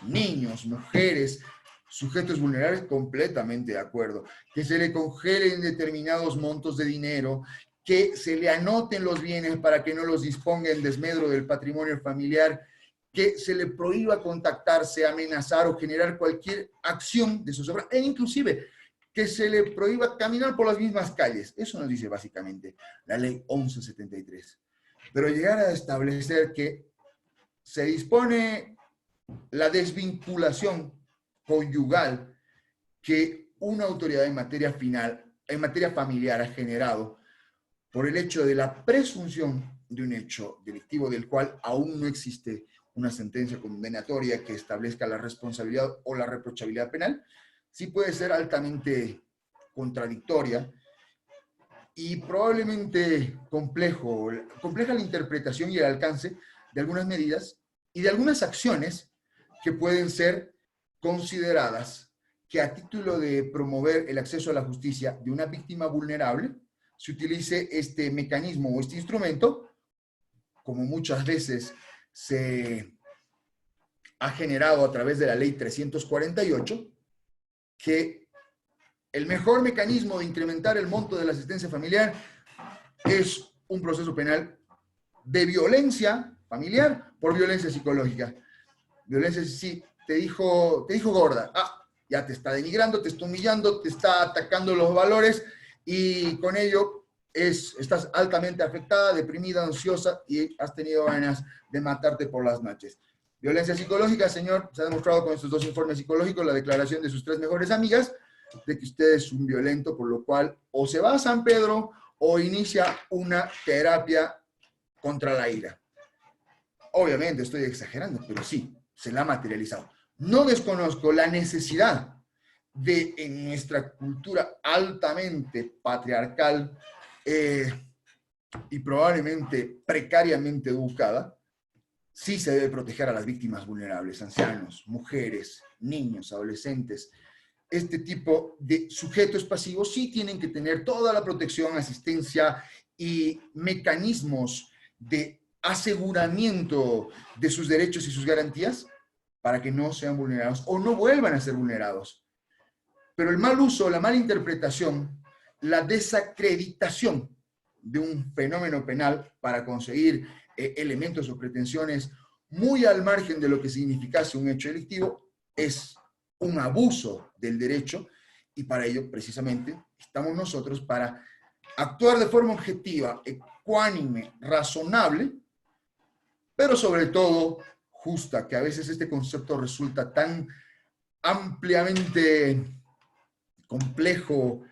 Niños, mujeres, sujetos vulnerables, completamente de acuerdo. Que se le congelen determinados montos de dinero, que se le anoten los bienes para que no los disponga en desmedro del patrimonio familiar, que se le prohíba contactarse, amenazar o generar cualquier acción de zozobra, e inclusive que se le prohíba caminar por las mismas calles. Eso nos dice básicamente la ley 1173. Pero llegar a establecer que se dispone la desvinculación conyugal que una autoridad en materia familiar ha generado por el hecho de la presunción de un hecho delictivo del cual aún no existe una sentencia condenatoria que establezca la responsabilidad o la reprochabilidad penal, sí puede ser altamente contradictoria y probablemente compleja la interpretación y el alcance de algunas medidas y de algunas acciones que pueden ser consideradas que a título de promover el acceso a la justicia de una víctima vulnerable se utilice este mecanismo o este instrumento, como muchas veces se ha generado a través de la ley 348, que el mejor mecanismo de incrementar el monto de la asistencia familiar es un proceso penal de violencia familiar por violencia psicológica. Violencia, sí, te dijo gorda, ya te está denigrando, te está humillando, te está atacando los valores y con ello estás altamente afectada, deprimida, ansiosa y has tenido ganas de matarte por las noches. Violencia psicológica, señor, se ha demostrado con estos dos informes psicológicos, la declaración de sus 3 mejores amigas, de que usted es un violento, por lo cual o se va a San Pedro o inicia una terapia contra la ira. Obviamente estoy exagerando, pero sí, se la ha materializado. No desconozco la necesidad de, en nuestra cultura altamente patriarcal y probablemente precariamente educada, sí se debe proteger a las víctimas vulnerables, ancianos, mujeres, niños, adolescentes. Este tipo de sujetos pasivos sí tienen que tener toda la protección, asistencia y mecanismos de aseguramiento de sus derechos y sus garantías para que no sean vulnerados o no vuelvan a ser vulnerados. Pero el mal uso, la mala interpretación, la desacreditación de un fenómeno penal para conseguir elementos o pretensiones muy al margen de lo que significase un hecho delictivo es un abuso del derecho, y para ello precisamente estamos nosotros para actuar de forma objetiva, ecuánime, razonable, pero sobre todo justa, que a veces este concepto resulta tan ampliamente complejo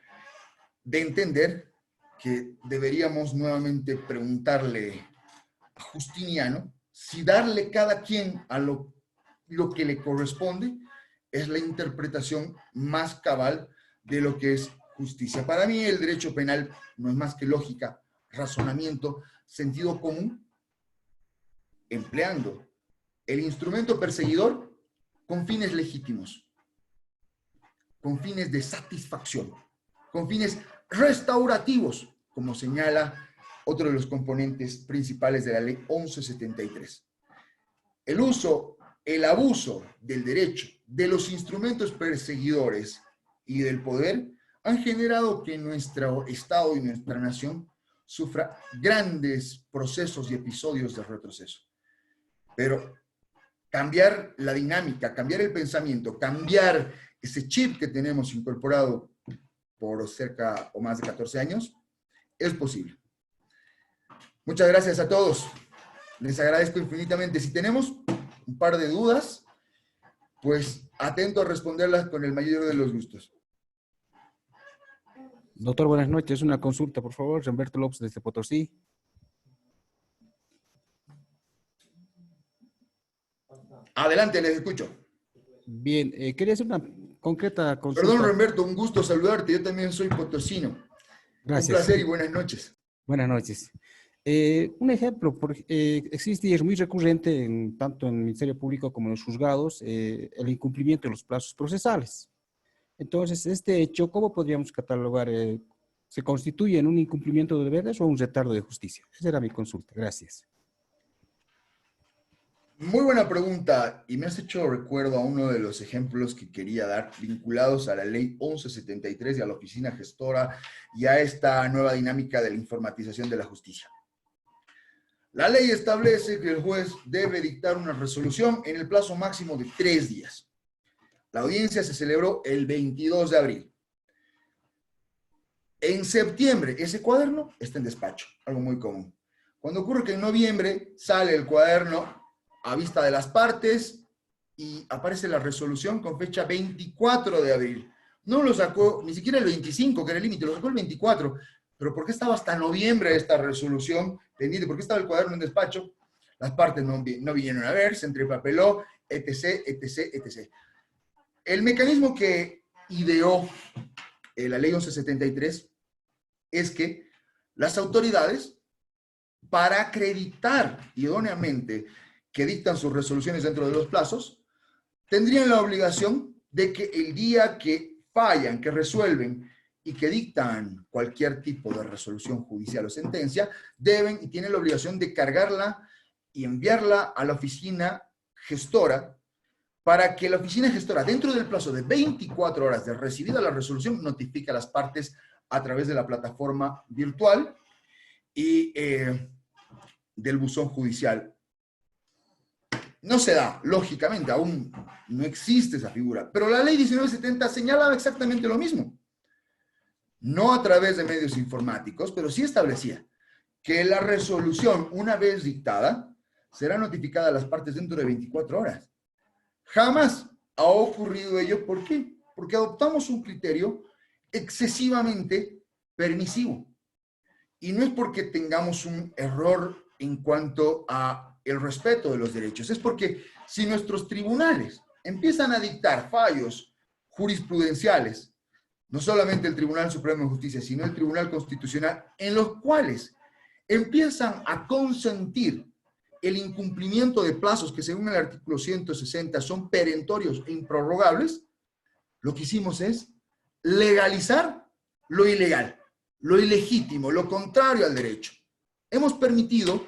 de entender que deberíamos nuevamente preguntarle a Justiniano si darle cada quien a lo que le corresponde es la interpretación más cabal de lo que es justicia. Para mí el derecho penal no es más que lógica, razonamiento, sentido común, empleando el instrumento perseguidor con fines legítimos, con fines de satisfacción, con fines restaurativos, como señala otro de los componentes principales de la ley 1173. El uso, el abuso del derecho, de los instrumentos perseguidores y del poder han generado que nuestro Estado y nuestra nación sufra grandes procesos y episodios de retroceso. Pero cambiar la dinámica, cambiar el pensamiento, cambiar ese chip que tenemos incorporado por cerca o más de 14 años, es posible. Muchas gracias a todos. Les agradezco infinitamente. Si tenemos un par de dudas, pues atento a responderlas con el mayor de los gustos. Doctor, buenas noches. Una consulta, por favor. Humberto López desde Potosí. Adelante, les escucho. Bien, quería hacer una concreta consulta. Perdón, Roberto, un gusto saludarte. Yo también soy potosino. Gracias. Un placer y buenas noches. Buenas noches. Un ejemplo, existe y es muy recurrente tanto en el Ministerio Público como en los juzgados el incumplimiento de los plazos procesales. Entonces, este hecho, ¿cómo podríamos catalogar? ¿Se constituye en un incumplimiento de deberes o un retardo de justicia? Esa era mi consulta. Gracias. Muy buena pregunta, y me has hecho recuerdo a uno de los ejemplos que quería dar vinculados a la ley 1173 y a la oficina gestora y a esta nueva dinámica de la informatización de la justicia. La ley establece que el juez debe dictar una resolución en el plazo máximo de 3 días. La audiencia se celebró el 22 de abril. En septiembre, ese cuaderno está en despacho, algo muy común. Cuando ocurre que en noviembre sale el cuaderno a vista de las partes y aparece la resolución con fecha 24 de abril. No lo sacó ni siquiera el 25, que era el límite, lo sacó el 24. Pero ¿por qué estaba hasta noviembre esta resolución pendiente? ¿Por qué estaba el cuaderno en despacho? Las partes no vinieron a ver, se entrepapeló, etc., etc., etc. El mecanismo que ideó la ley 1173 es que las autoridades, para acreditar idóneamente que dictan sus resoluciones dentro de los plazos, tendrían la obligación de que el día que fallan, que resuelven y que dictan cualquier tipo de resolución judicial o sentencia, deben y tienen la obligación de cargarla y enviarla a la oficina gestora para que la oficina gestora, dentro del plazo de 24 horas de recibida la resolución, notifique a las partes a través de la plataforma virtual y del buzón judicial. No se da, lógicamente, aún no existe esa figura, pero la ley 1970 señalaba exactamente lo mismo. No a través de medios informáticos, pero sí establecía que la resolución, una vez dictada, será notificada a las partes dentro de 24 horas. Jamás ha ocurrido ello. ¿Por qué? Porque adoptamos un criterio excesivamente permisivo. Y no es porque tengamos un error en cuanto a el respeto de los derechos, es porque si nuestros tribunales empiezan a dictar fallos jurisprudenciales, no solamente el Tribunal Supremo de Justicia, sino el Tribunal Constitucional, en los cuales empiezan a consentir el incumplimiento de plazos que según el artículo 160 son perentorios e improrrogables, lo que hicimos es legalizar lo ilegal, lo ilegítimo, lo contrario al derecho. Hemos permitido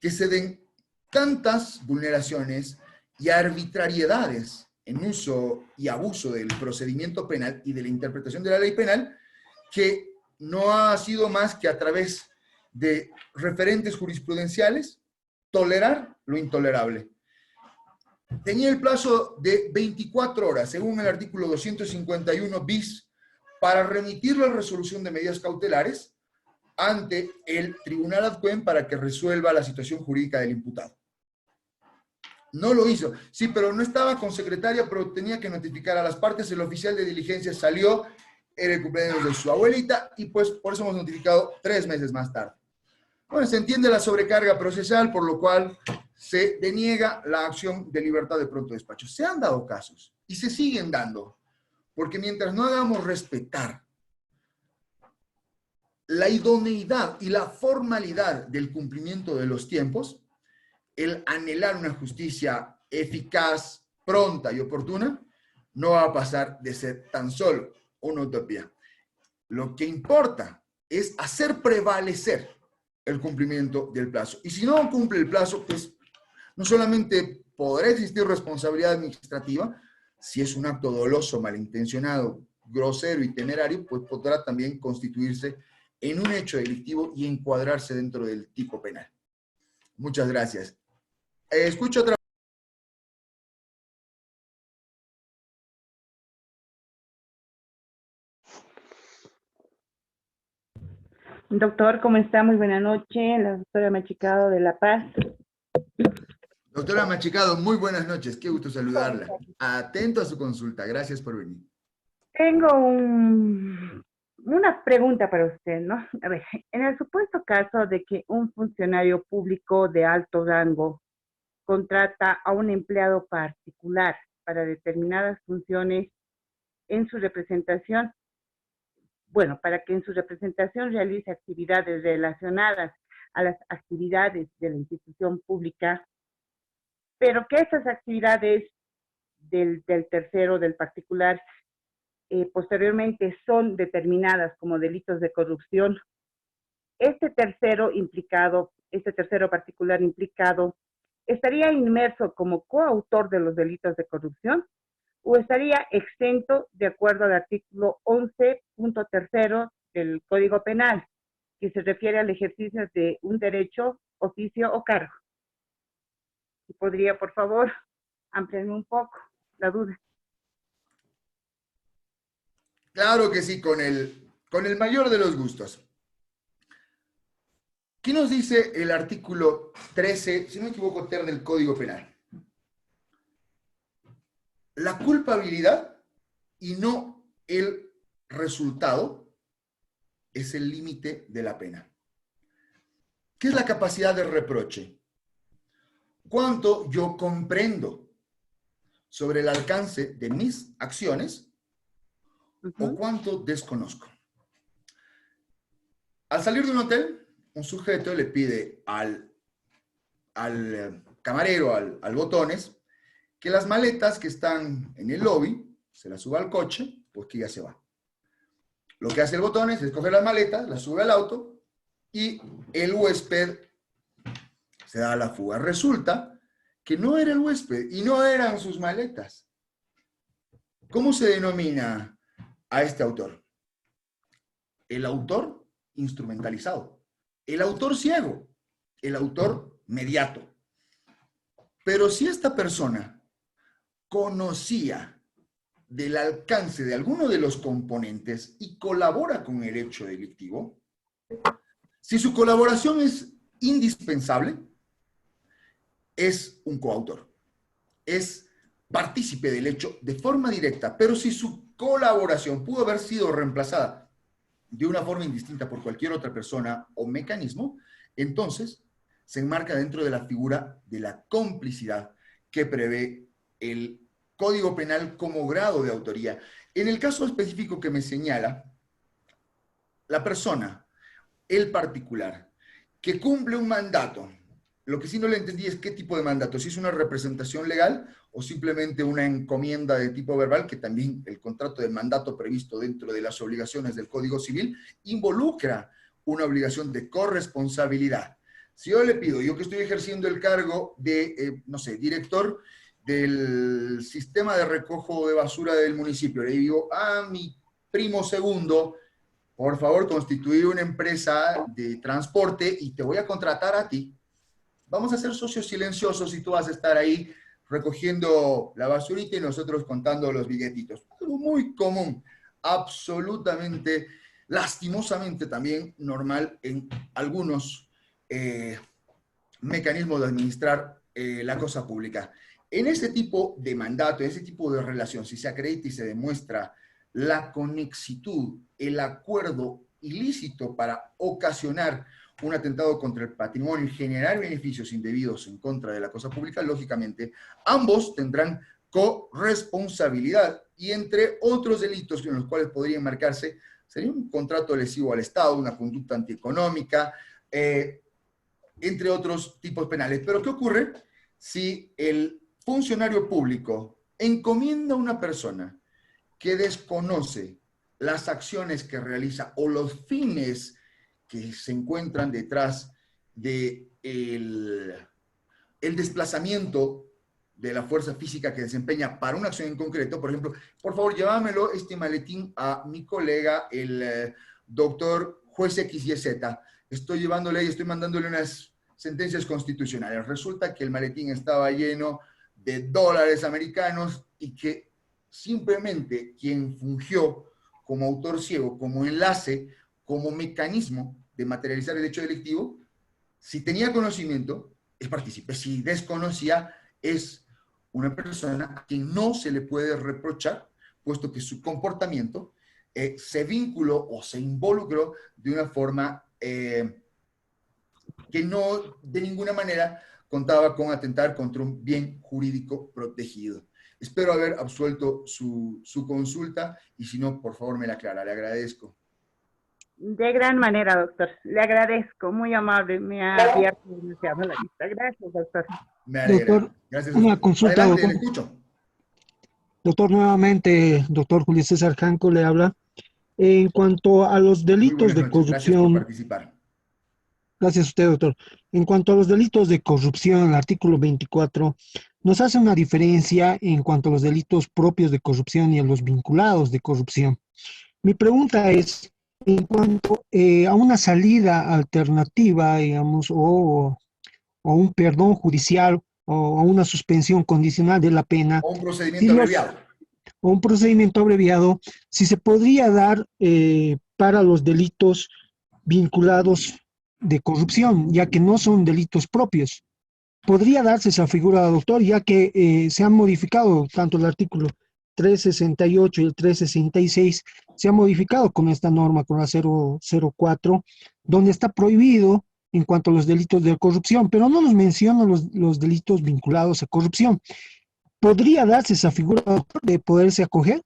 que se den tantas vulneraciones y arbitrariedades en uso y abuso del procedimiento penal y de la interpretación de la ley penal, que no ha sido más que a través de referentes jurisprudenciales tolerar lo intolerable. Tenía el plazo de 24 horas, según el artículo 251 bis, para remitir la resolución de medidas cautelares ante el tribunal ad quem para que resuelva la situación jurídica del imputado. No lo hizo. Sí, pero no estaba con secretaria, pero tenía que notificar a las partes. El oficial de diligencia salió, era el cumpleaños de su abuelita, y pues por eso hemos notificado 3 meses más tarde. Bueno, se entiende la sobrecarga procesal, por lo cual se deniega la acción de libertad de pronto despacho. Se han dado casos, y se siguen dando, porque mientras no hagamos respetar la idoneidad y la formalidad del cumplimiento de los tiempos, el anhelar una justicia eficaz, pronta y oportuna, no va a pasar de ser tan solo una utopía. Lo que importa es hacer prevalecer el cumplimiento del plazo. Y si no cumple el plazo, pues no solamente podrá existir responsabilidad administrativa, si es un acto doloso, malintencionado, grosero y temerario, pues podrá también constituirse en un hecho delictivo y encuadrarse dentro del tipo penal. Muchas gracias. Escucho otra. Doctor, ¿cómo está? Muy buena noche. La doctora Machicado de La Paz. Doctora Machicado, muy buenas noches. Qué gusto saludarla. Atento a su consulta. Gracias por venir. Tengo una pregunta para usted, ¿no? A ver, en el supuesto caso de que un funcionario público de alto rango contrata a un empleado particular para determinadas funciones en su representación, bueno, para que en su representación realice actividades relacionadas a las actividades de la institución pública, pero que esas actividades del tercero, del particular, posteriormente son determinadas como delitos de corrupción. Este tercero particular implicado, ¿estaría inmerso como coautor de los delitos de corrupción o estaría exento de acuerdo al artículo 11.3 del Código Penal, que se refiere al ejercicio de un derecho, oficio o cargo? Si podría, por favor, ampliarme un poco la duda. Claro que sí, con el mayor de los gustos. ¿Qué nos dice el artículo 13, si no me equivoco, ter del Código Penal? La culpabilidad y no el resultado es el límite de la pena. ¿Qué es la capacidad de reproche? ¿Cuánto yo comprendo sobre el alcance de mis acciones o cuánto desconozco? Al salir de un hotel, un sujeto le pide al camarero, al botones, que las maletas que están en el lobby se las suba al coche, pues que ya se va. Lo que hace el botones es coger las maletas, las sube al auto y el huésped se da a la fuga. Resulta que no era el huésped y no eran sus maletas. ¿Cómo se denomina a este autor? El autor instrumentalizado, el autor ciego, el autor mediato. Pero si esta persona conocía del alcance de alguno de los componentes y colabora con el hecho delictivo, si su colaboración es indispensable, es un coautor, es partícipe del hecho de forma directa, pero si su colaboración pudo haber sido reemplazada de una forma indistinta por cualquier otra persona o mecanismo, entonces se enmarca dentro de la figura de la complicidad que prevé el Código Penal como grado de autoría. En el caso específico que me señala, la persona, el particular, que cumple un mandato, lo que sí no le entendí es qué tipo de mandato, si es una representación legal o simplemente una encomienda de tipo verbal, que también el contrato de mandato previsto dentro de las obligaciones del Código Civil involucra una obligación de corresponsabilidad. Si yo le pido, yo que estoy ejerciendo el cargo de, no sé, director del sistema de recojo de basura del municipio, le digo a mi primo segundo, por favor, constituir una empresa de transporte y te voy a contratar a ti. Vamos a ser socios silenciosos y tú vas a estar ahí recogiendo la basurita y nosotros contando los billetitos. Algo muy común, absolutamente, lastimosamente también normal en algunos mecanismos de administrar la cosa pública. En ese tipo de mandato, en ese tipo de relación, si se acredita y se demuestra la conexitud, el acuerdo ilícito para ocasionar un atentado contra el patrimonio y generar beneficios indebidos en contra de la cosa pública, lógicamente, ambos tendrán corresponsabilidad y entre otros delitos en los cuales podrían marcarse, sería un contrato lesivo al Estado, una conducta antieconómica, entre otros tipos penales. Pero ¿qué ocurre si el funcionario público encomienda a una persona que desconoce las acciones que realiza o los fines que se encuentran detrás de el desplazamiento de la fuerza física que desempeña para una acción en concreto? Por ejemplo, por favor, llévamelo este maletín a mi colega, el doctor juez XYZ. Estoy llevándole y estoy mandándole unas sentencias constitucionales. Resulta que el maletín estaba lleno de dólares americanos y que simplemente quien fungió como autor ciego, como enlace, como mecanismo de materializar el hecho delictivo, si tenía conocimiento, es partícipe. Si desconocía, es una persona a quien no se le puede reprochar, puesto que su comportamiento se vinculó o se involucró de una forma que no de ninguna manera contaba con atentar contra un bien jurídico protegido. Espero haber absuelto su consulta y si no, por favor me la aclara. Le agradezco. De gran manera, doctor. Le agradezco, muy amable. Me ha abierto demasiado la vista. Gracias, doctor. Me alegra. Doctor, Gracias a una usted. consulta, Adelante, doctor. le escucho. Doctor, nuevamente, doctor Julio César Janco le habla. En cuanto a los Muy delitos buenas de noches. Gracias por corrupción, participar. gracias a usted, doctor. En cuanto a los delitos de corrupción, el artículo 24 nos hace una diferencia en cuanto a los delitos propios de corrupción y a los vinculados de corrupción. Mi pregunta es, en cuanto a una salida alternativa, digamos, o un perdón judicial o una suspensión condicional de la pena, O un si procedimiento los, abreviado. o un procedimiento abreviado, si se podría dar para los delitos vinculados de corrupción, ya que no son delitos propios. Podría darse esa figura, doctor, ya que se han modificado tanto el artículo 368 y el 366, se ha modificado con esta norma, con la 004, donde está prohibido en cuanto a los delitos de corrupción, pero no nos menciona los delitos vinculados a corrupción. ¿Podría darse esa figura, doctor, de poderse acoger?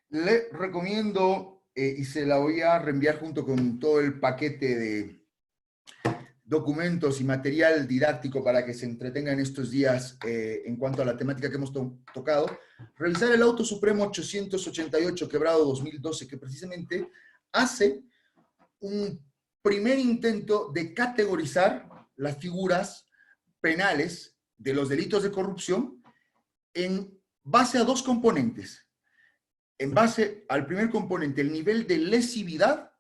Le recomiendo, y se la voy a reenviar junto con todo el paquete de documentos y material didáctico para que se entretengan estos días en cuanto a la temática que hemos tocado, revisar el Auto Supremo 888, quebrado 2012, que precisamente hace un primer intento de categorizar las figuras penales de los delitos de corrupción en base a dos componentes. En base al primer componente, el nivel de lesividad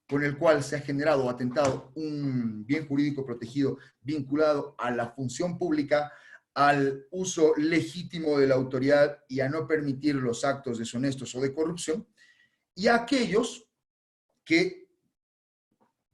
con el cual se ha generado o atentado un bien jurídico protegido vinculado a la función pública, al uso legítimo de la autoridad y a no permitir los actos deshonestos o de corrupción, y a aquellos que,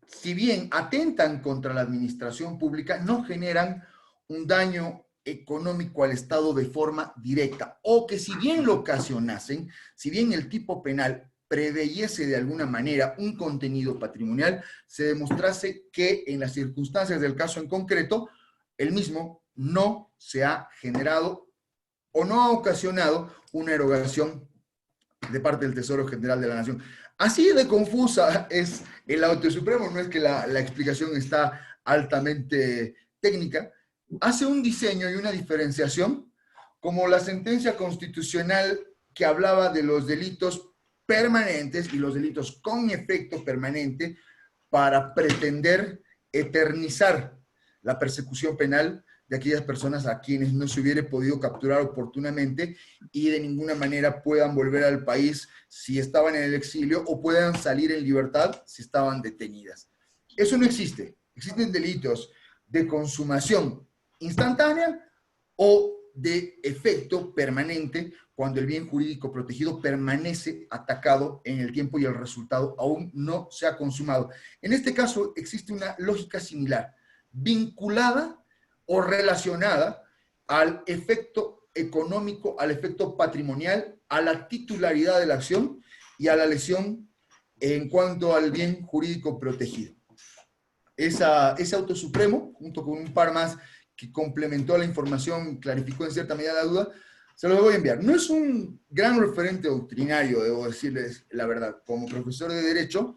si bien atentan contra la administración pública, no generan un daño económico al Estado de forma directa, o que si bien lo ocasionasen, si bien el tipo penal preveyese de alguna manera un contenido patrimonial, se demostrase que en las circunstancias del caso en concreto, el mismo no se ha generado o no ha ocasionado una erogación de parte del Tesoro General de la Nación. Así de confusa es el auto supremo, no es que la explicación está altamente técnica, hace un diseño y una diferenciación como la sentencia constitucional que hablaba de los delitos permanentes y los delitos con efecto permanente para pretender eternizar la persecución penal de aquellas personas a quienes no se hubiera podido capturar oportunamente y de ninguna manera puedan volver al país si estaban en el exilio o puedan salir en libertad si estaban detenidas. Eso no existe. Existen delitos de consumación instantánea o de efecto permanente cuando el bien jurídico protegido permanece atacado en el tiempo y el resultado aún no se ha consumado. En este caso existe una lógica similar, vinculada o relacionada al efecto económico, al efecto patrimonial, a la titularidad de la acción y a la lesión en cuanto al bien jurídico protegido. Ese auto supremo, junto con un par más que complementó la información, clarificó en cierta medida la duda, se los voy a enviar. No es un gran referente doctrinario, debo decirles la verdad. Como profesor de Derecho,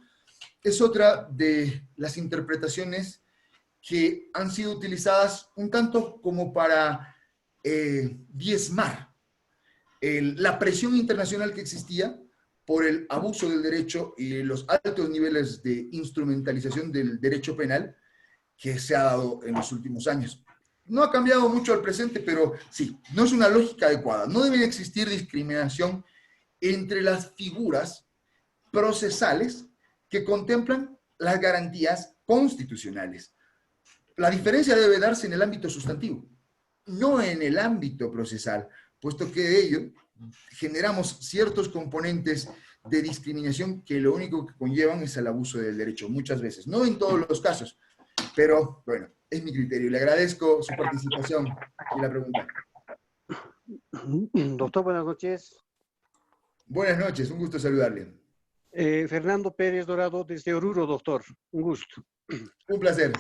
es otra de las interpretaciones que han sido utilizadas un tanto como para diezmar la presión internacional que existía por el abuso del derecho y los altos niveles de instrumentalización del derecho penal que se ha dado en los últimos años. No ha cambiado mucho al presente, pero sí, no es una lógica adecuada. No debe existir discriminación entre las figuras procesales que contemplan las garantías constitucionales. La diferencia debe darse en el ámbito sustantivo, no en el ámbito procesal, puesto que de ello generamos ciertos componentes de discriminación que lo único que conllevan es el abuso del derecho, muchas veces. No en todos los casos, pero bueno, es mi criterio. Le agradezco su participación y la pregunta. Doctor, buenas noches. Buenas noches, un gusto saludarle. Fernando Pérez Dorado desde Oruro, doctor. Un gusto. Un placer.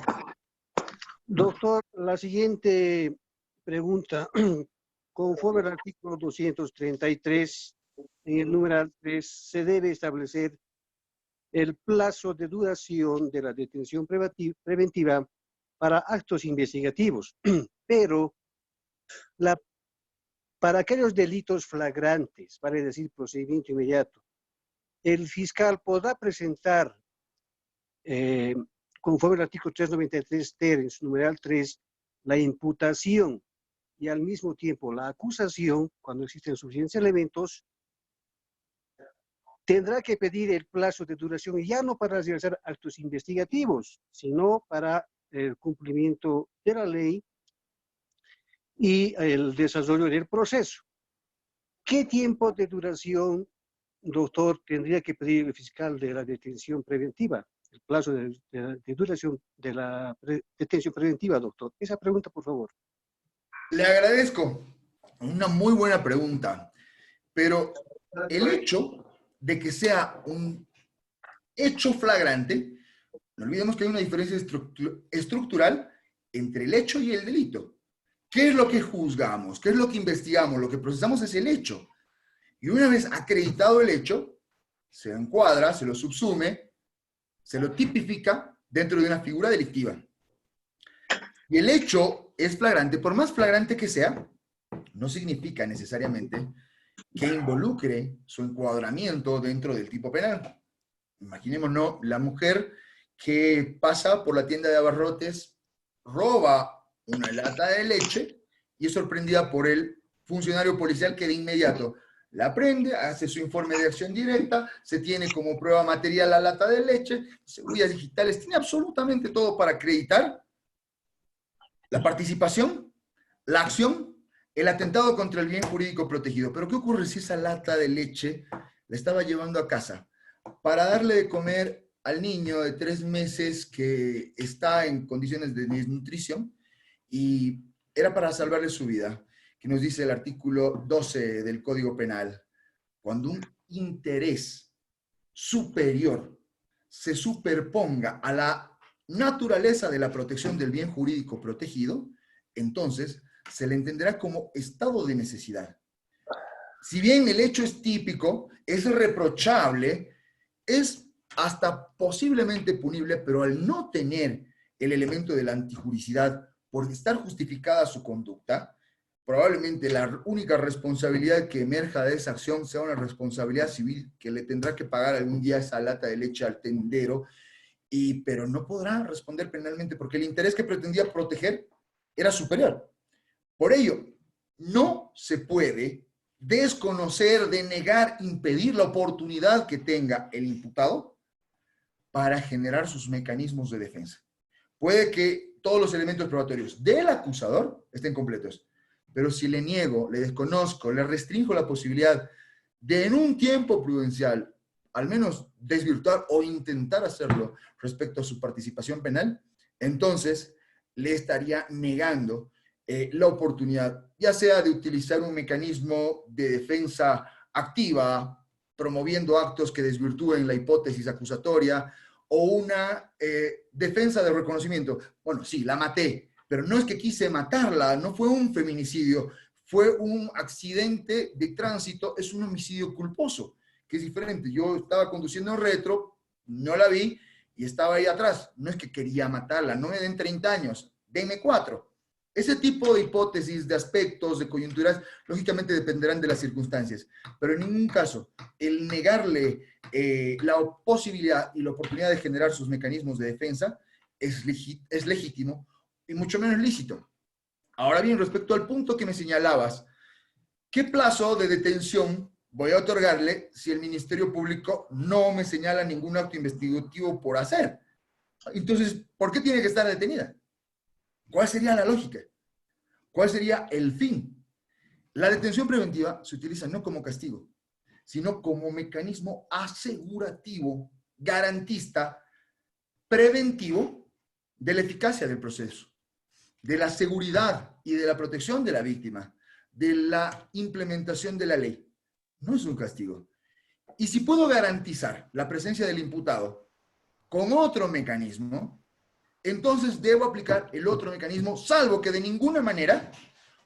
Doctor, la siguiente pregunta. Conforme al artículo 233, en el numeral 3, se debe establecer el plazo de duración de la detención preventiva para actos investigativos, pero para aquellos delitos flagrantes, vale decir procedimiento inmediato, el fiscal podrá presentar, conforme al artículo 393 ter, en su numeral 3, la imputación y al mismo tiempo la acusación, cuando existen suficientes elementos, tendrá que pedir el plazo de duración, ya no para realizar actos investigativos, sino para el cumplimiento de la ley y el desarrollo del proceso. ¿Qué tiempo de duración, doctor, tendría que pedir el fiscal de la detención preventiva? El plazo de duración de la detención preventiva, doctor. Esa pregunta, por favor. Le agradezco. Una muy buena pregunta. Pero el hecho de que sea un hecho flagrante, no olvidemos que hay una diferencia estructural entre el hecho y el delito. ¿Qué es lo que juzgamos? ¿Qué es lo que investigamos? Lo que procesamos es el hecho. Y una vez acreditado el hecho, se encuadra, se lo subsume, se lo tipifica dentro de una figura delictiva. Y el hecho es flagrante, por más flagrante que sea, no significa necesariamente que involucre su encuadramiento dentro del tipo penal. Imaginémonos la mujer que pasa por la tienda de abarrotes, roba una lata de leche y es sorprendida por el funcionario policial que de inmediato la prende, hace su informe de acción directa, se tiene como prueba material la lata de leche, huellas digitales, tiene absolutamente todo para acreditar la participación, la acción, el atentado contra el bien jurídico protegido. Pero ¿qué ocurre si esa lata de leche la estaba llevando a casa para darle de comer al niño de 3 meses que está en condiciones de desnutrición y era para salvarle su vida? Que nos dice el artículo 12 del Código Penal. Cuando un interés superior se superponga a la naturaleza de la protección del bien jurídico protegido, entonces se le entenderá como estado de necesidad. Si bien el hecho es típico, es reprochable, es hasta posiblemente punible, pero al no tener el elemento de la antijuricidad por estar justificada su conducta, probablemente la única responsabilidad que emerja de esa acción sea una responsabilidad civil que le tendrá que pagar algún día esa lata de leche al tendero, pero no podrá responder penalmente porque el interés que pretendía proteger era superior. Por ello, no se puede desconocer, denegar, impedir la oportunidad que tenga el imputado para generar sus mecanismos de defensa. Puede que todos los elementos probatorios del acusador estén completos, pero si le niego, le desconozco, le restringo la posibilidad de en un tiempo prudencial, al menos desvirtuar o intentar hacerlo respecto a su participación penal, entonces le estaría negando la oportunidad, ya sea de utilizar un mecanismo de defensa activa, promoviendo actos que desvirtúen la hipótesis acusatoria, o una defensa de reconocimiento. Bueno, sí, la maté, pero no es que quise matarla, no fue un feminicidio, fue un accidente de tránsito, es un homicidio culposo, que es diferente. Yo estaba conduciendo en retro, no la vi, y estaba ahí atrás. No es que quería matarla, no me den 30 años, denme 4. Ese tipo de hipótesis, de aspectos, de coyunturas, lógicamente dependerán de las circunstancias, pero en ningún caso el negarle la posibilidad y la oportunidad de generar sus mecanismos de defensa es legítimo y mucho menos lícito. Ahora bien, respecto al punto que me señalabas, ¿qué plazo de detención voy a otorgarle si el Ministerio Público no me señala ningún acto investigativo por hacer? Entonces, ¿por qué tiene que estar detenida? ¿Cuál sería la lógica? ¿Cuál sería el fin? La detención preventiva se utiliza no como castigo, sino como mecanismo asegurativo, garantista, preventivo de la eficacia del proceso, de la seguridad y de la protección de la víctima, de la implementación de la ley. No es un castigo. Y si puedo garantizar la presencia del imputado con otro mecanismo, entonces debo aplicar el otro mecanismo, salvo que de ninguna manera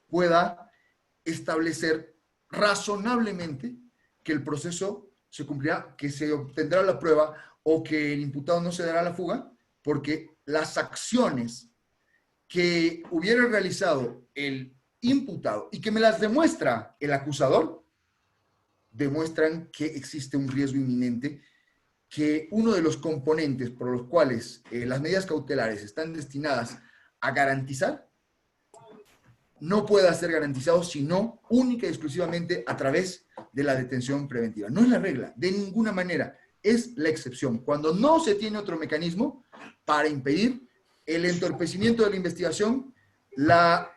pueda establecer razonablemente que el proceso se cumplirá, que se obtendrá la prueba o que el imputado no se dará la fuga, porque las acciones que hubiera realizado el imputado y que me las demuestra el acusador, demuestran que existe un riesgo inminente, que uno de los componentes por los cuales las medidas cautelares están destinadas a garantizar, no pueda ser garantizado sino única y exclusivamente a través de la detención preventiva. No es la regla, de ninguna manera, es la excepción. Cuando no se tiene otro mecanismo para impedir el entorpecimiento de la investigación, la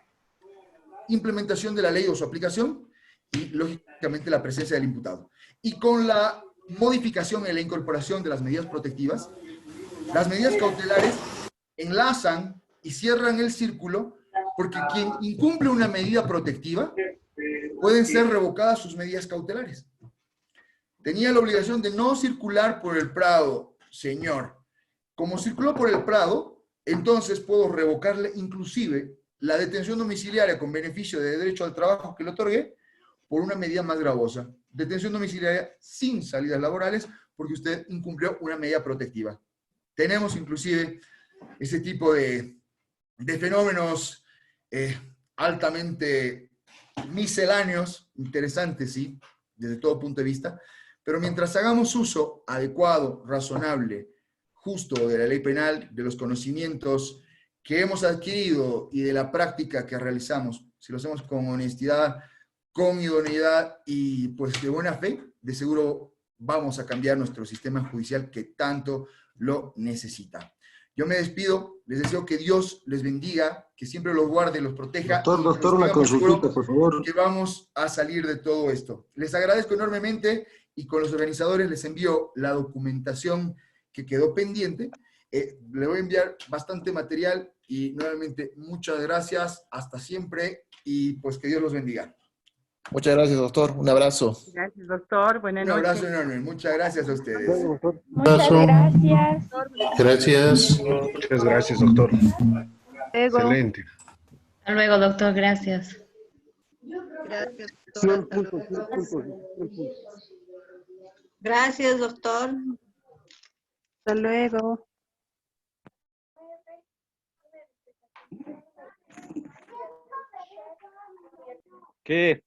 implementación de la ley o su aplicación y, lógicamente, la presencia del imputado. Y con la modificación en la incorporación de las medidas protectivas, las medidas cautelares enlazan y cierran el círculo, porque quien incumple una medida protectiva pueden ser revocadas sus medidas cautelares. Tenía la obligación de no circular por el Prado, señor. Como circuló por el Prado, entonces puedo revocarle inclusive la detención domiciliaria con beneficio de derecho al trabajo que le otorgué por una medida más gravosa. Detención domiciliaria sin salidas laborales porque usted incumplió una medida protectiva. Tenemos inclusive ese tipo de fenómenos altamente misceláneos, interesantes, sí, desde todo punto de vista, pero mientras hagamos uso adecuado, razonable, justo de la ley penal, de los conocimientos que hemos adquirido y de la práctica que realizamos, si lo hacemos con honestidad, con idoneidad y pues de buena fe, de seguro vamos a cambiar nuestro sistema judicial que tanto lo necesita. Yo me despido, les deseo que Dios les bendiga, que siempre los guarde, los proteja. Doctor, una consultita, por favor. Que vamos a salir de todo esto. Les agradezco enormemente y con los organizadores les envío la documentación que quedó pendiente. Le voy a enviar bastante material y nuevamente muchas gracias, hasta siempre y pues que Dios los bendiga. Muchas gracias, doctor. Un abrazo. Gracias, doctor. Buenas noches. Un abrazo enorme. Muchas gracias a ustedes. Muchas gracias. Gracias. Muchas gracias, doctor. Luego. Excelente. Hasta luego, doctor. Gracias. Gracias, doctor. 100 Hasta puntos, luego. 100 puntos, 100 puntos. Gracias, doctor. Hasta luego. ¿Qué?